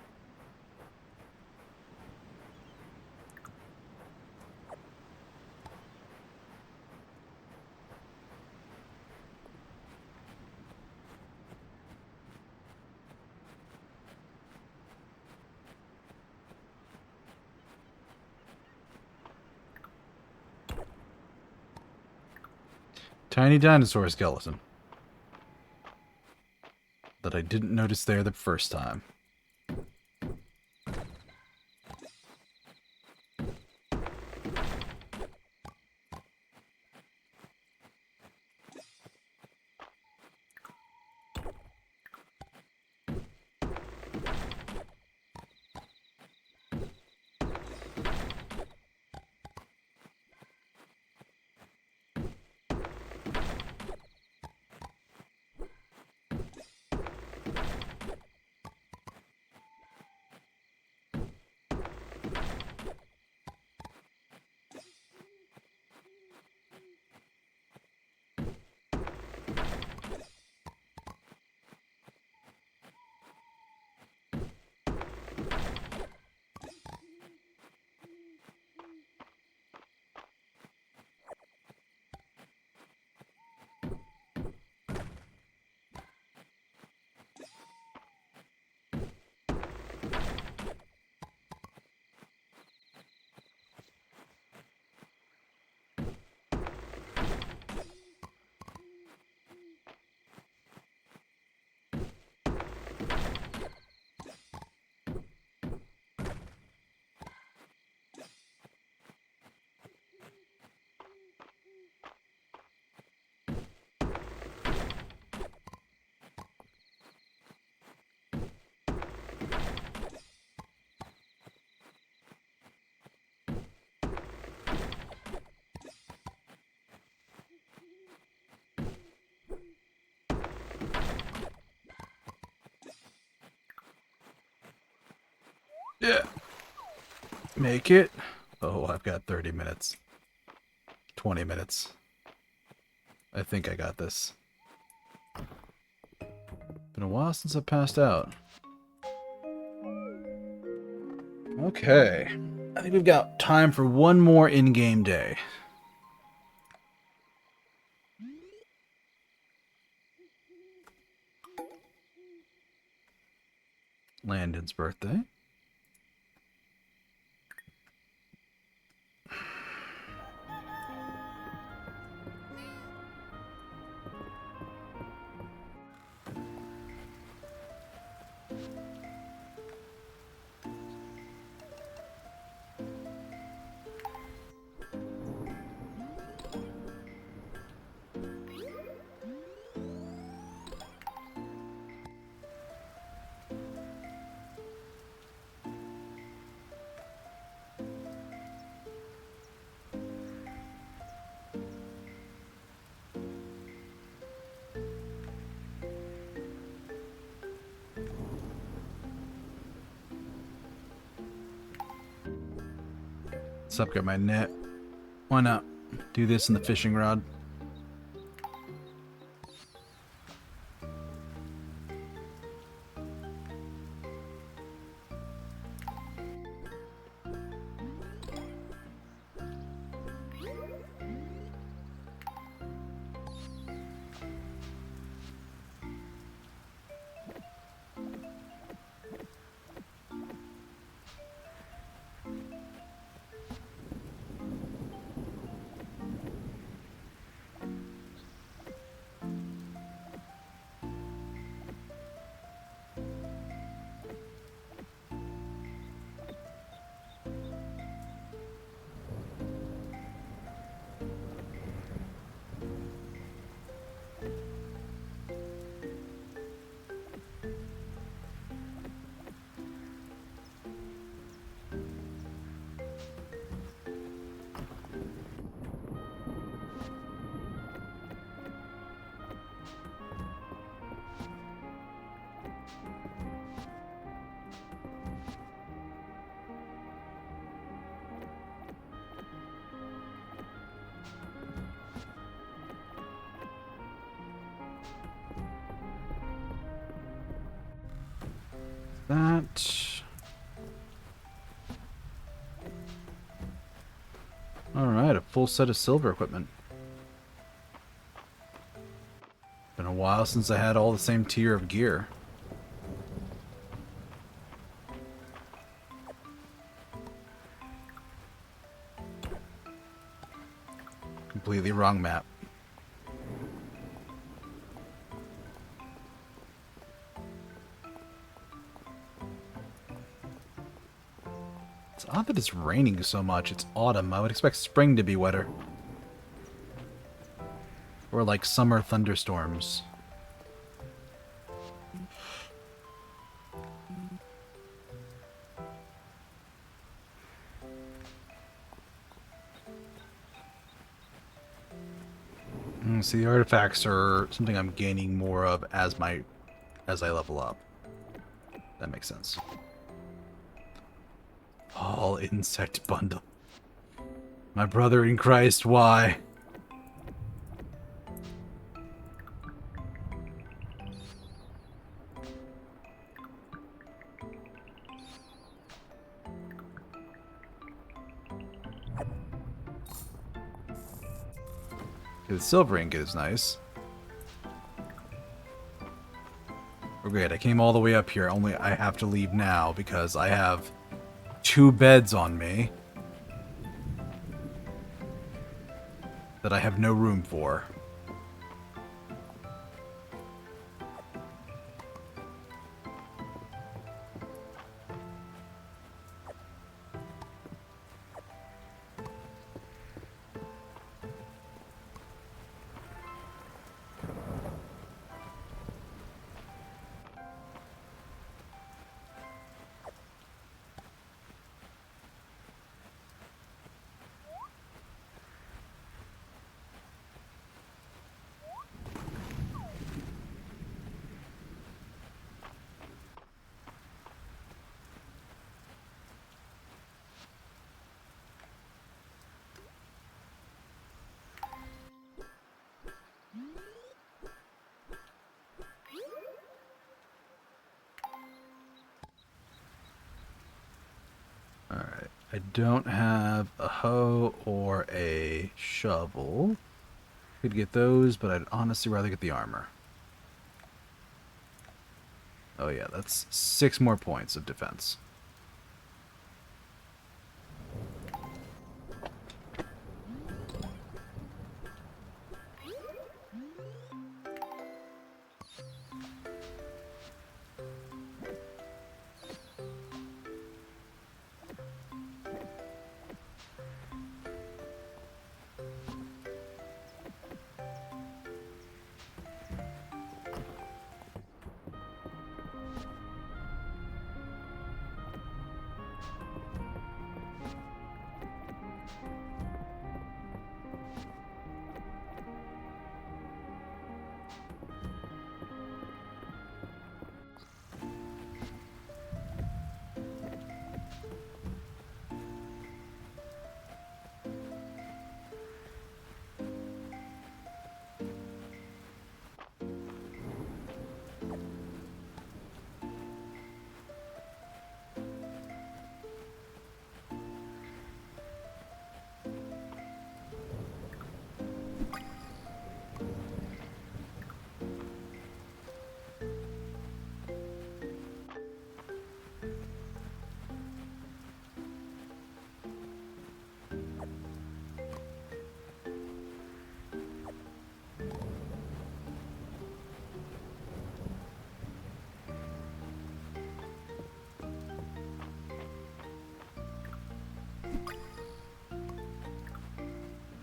Tiny dinosaur skeleton. That I didn't notice there the first time. Yeah. Make it. Oh, I've got 30 minutes. 20 minutes. I think I got this. Been a while since I passed out. Okay. I think we've got time for one more in-game day. Landon's birthday. Let's upgrade my net. Why not do this in the fishing rod? That. Alright, a full set of silver equipment. Been a while since I had all the same tier of gear. Completely wrong map. It's odd that it's raining so much. It's autumn. I would expect spring to be wetter. Or like summer thunderstorms. See, the artifacts are something I'm gaining more of as I level up. That makes sense. All insect bundle. My brother in Christ, why? The silver ingot is nice. We're good. I came all the way up here. Only I have to leave now because I have 2 beds on me that I have no room for. Alright, I don't have a hoe or a shovel. Could get those, but I'd honestly rather get the armor. Oh yeah, that's 6 more points of defense.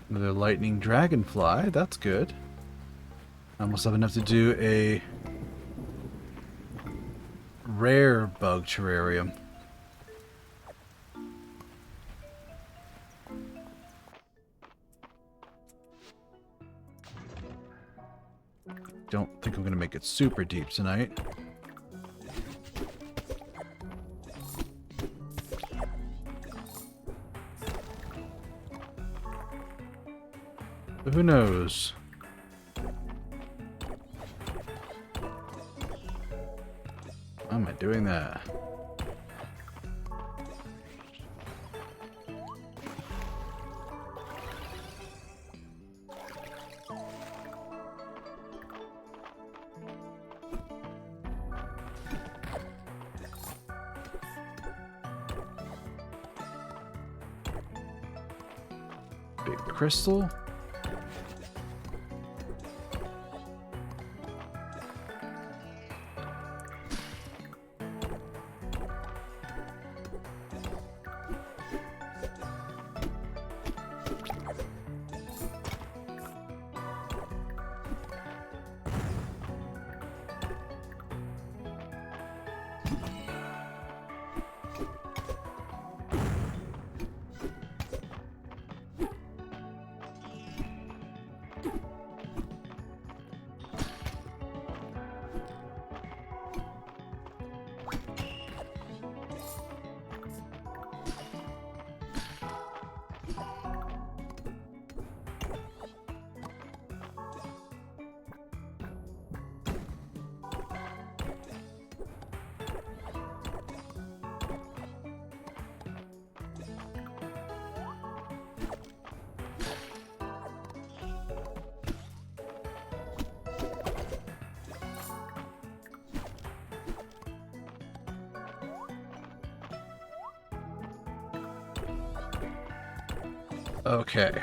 Another lightning dragonfly, that's good. I almost have enough to do a rare bug terrarium. Don't think I'm gonna make it super deep tonight. But who knows? How am I doing that? Big crystal. Okay.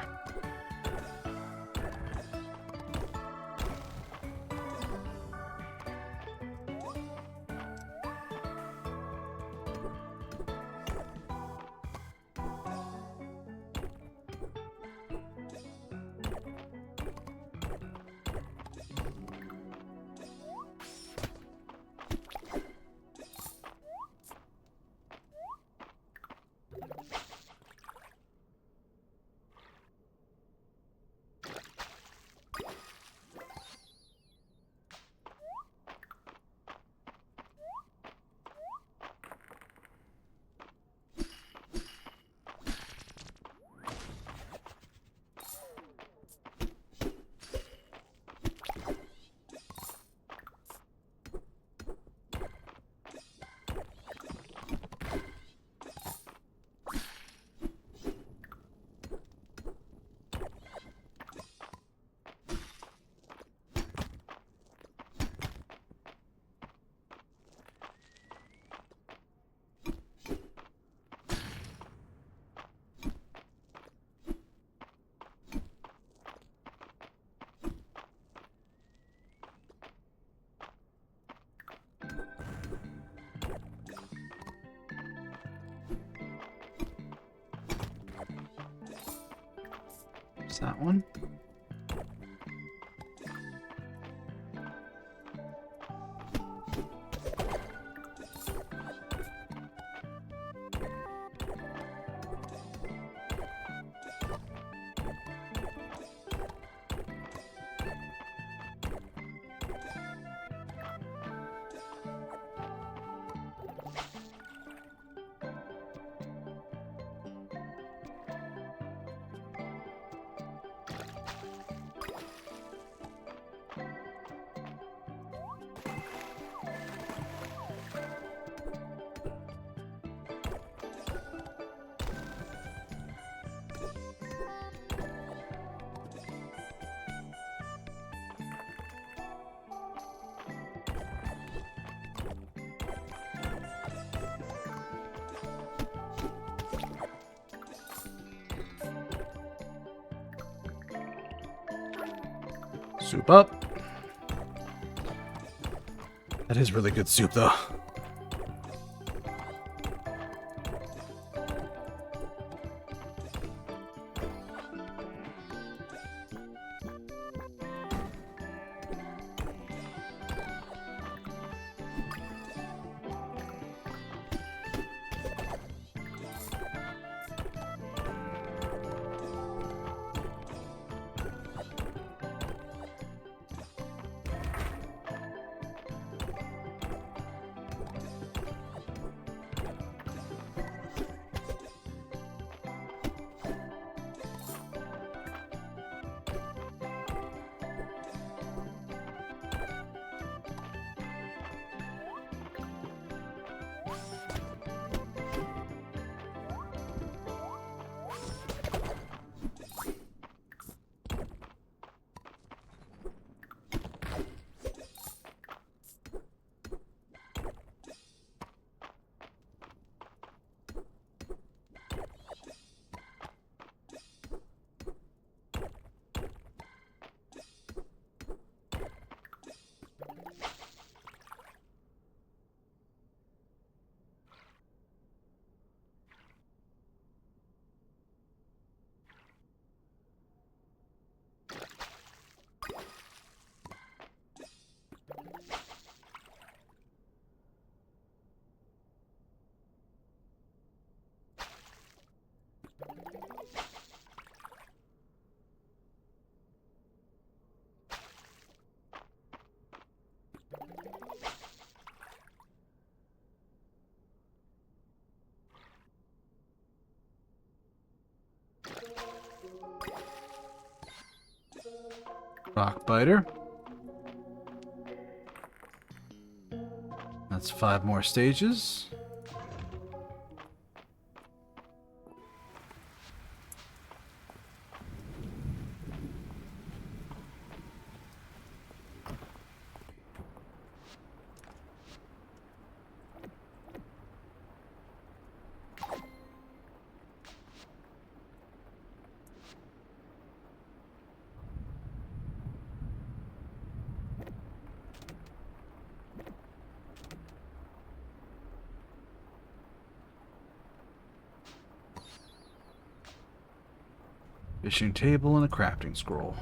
Is that one? Soup up. That is really good soup, though. Rock biter. That's 5 more stages. Fishing table and a crafting scroll.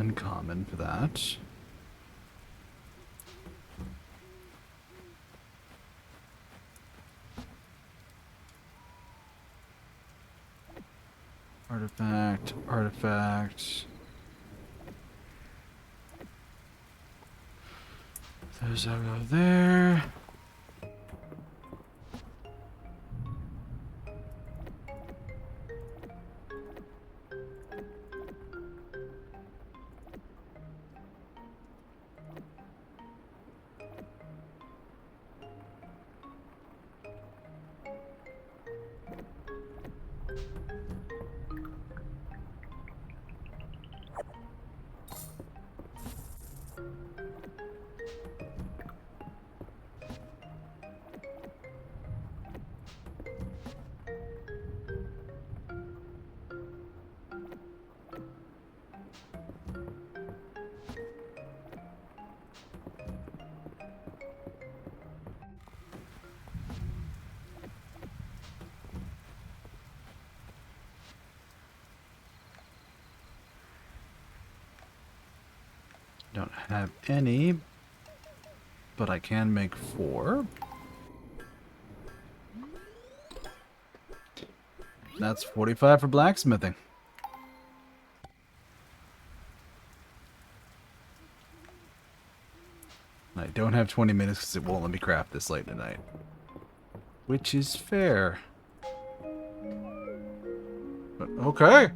Uncommon for that. Artifact, artifact. Those out of there. Don't have any, but I can make 4. That's 45 for blacksmithing. I don't have 20 minutes because it won't let me craft this late tonight. Which is fair. But okay.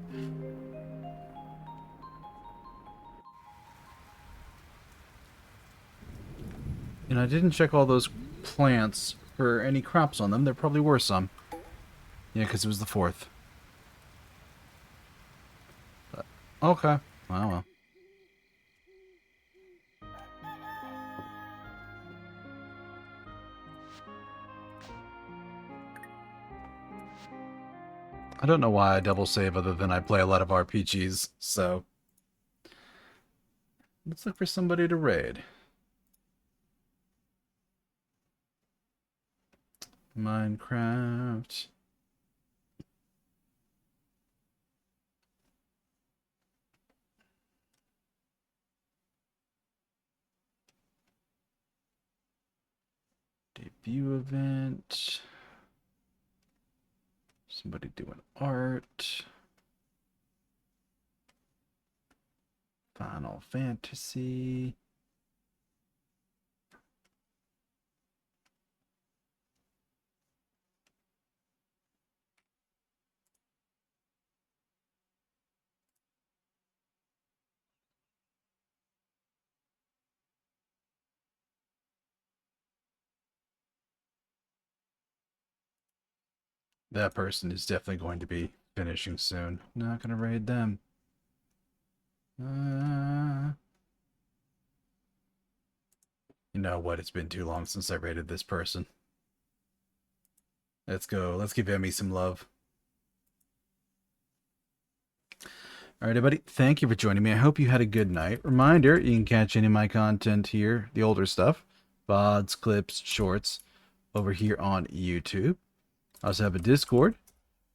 And I didn't check all those plants for any crops on them. There probably were some. Yeah, because it was the 4th. But, okay. Well. I don't know why I double save other than I play a lot of RPGs, so... Let's look for somebody to raid. Minecraft. Debut event. Somebody doing art. Final Fantasy. That person is definitely going to be finishing soon. Not gonna raid them. You know what? It's been too long since I raided this person. Let's go. Let's give Emmy some love. All right, everybody. Thank you for joining me. I hope you had a good night. Reminder, you can catch any of my content here, the older stuff, VODs, clips, shorts, over here on YouTube. I also have a Discord.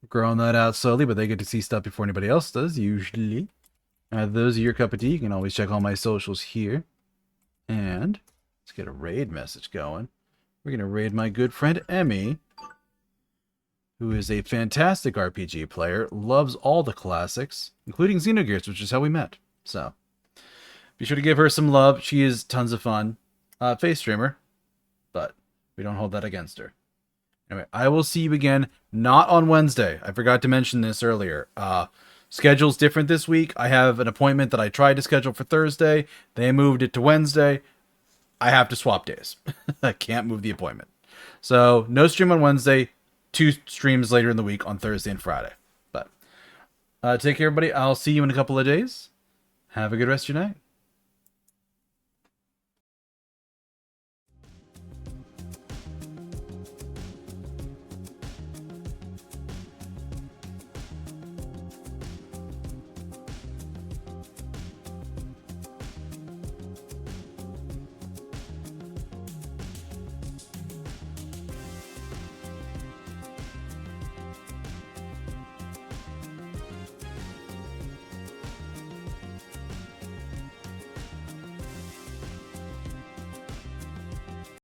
We're growing that out slowly, but they get to see stuff before anybody else does, usually. Those are your cup of tea. You can always check all my socials here. And let's get a raid message going. We're going to raid my good friend Emmy, who is a fantastic RPG player, loves all the classics, including Xenogears, which is how we met. So, be sure to give her some love. She is tons of fun. Face streamer, but we don't hold that against her. Anyway, I will see you again, not on Wednesday. I forgot to mention this earlier. Schedule's different this week. I have an appointment that I tried to schedule for Thursday. They moved it to Wednesday. I have to swap days. I can't move the appointment. So, no stream on Wednesday. 2 streams later in the week on Thursday and Friday. But take care, everybody. I'll see you in a couple of days. Have a good rest of your night.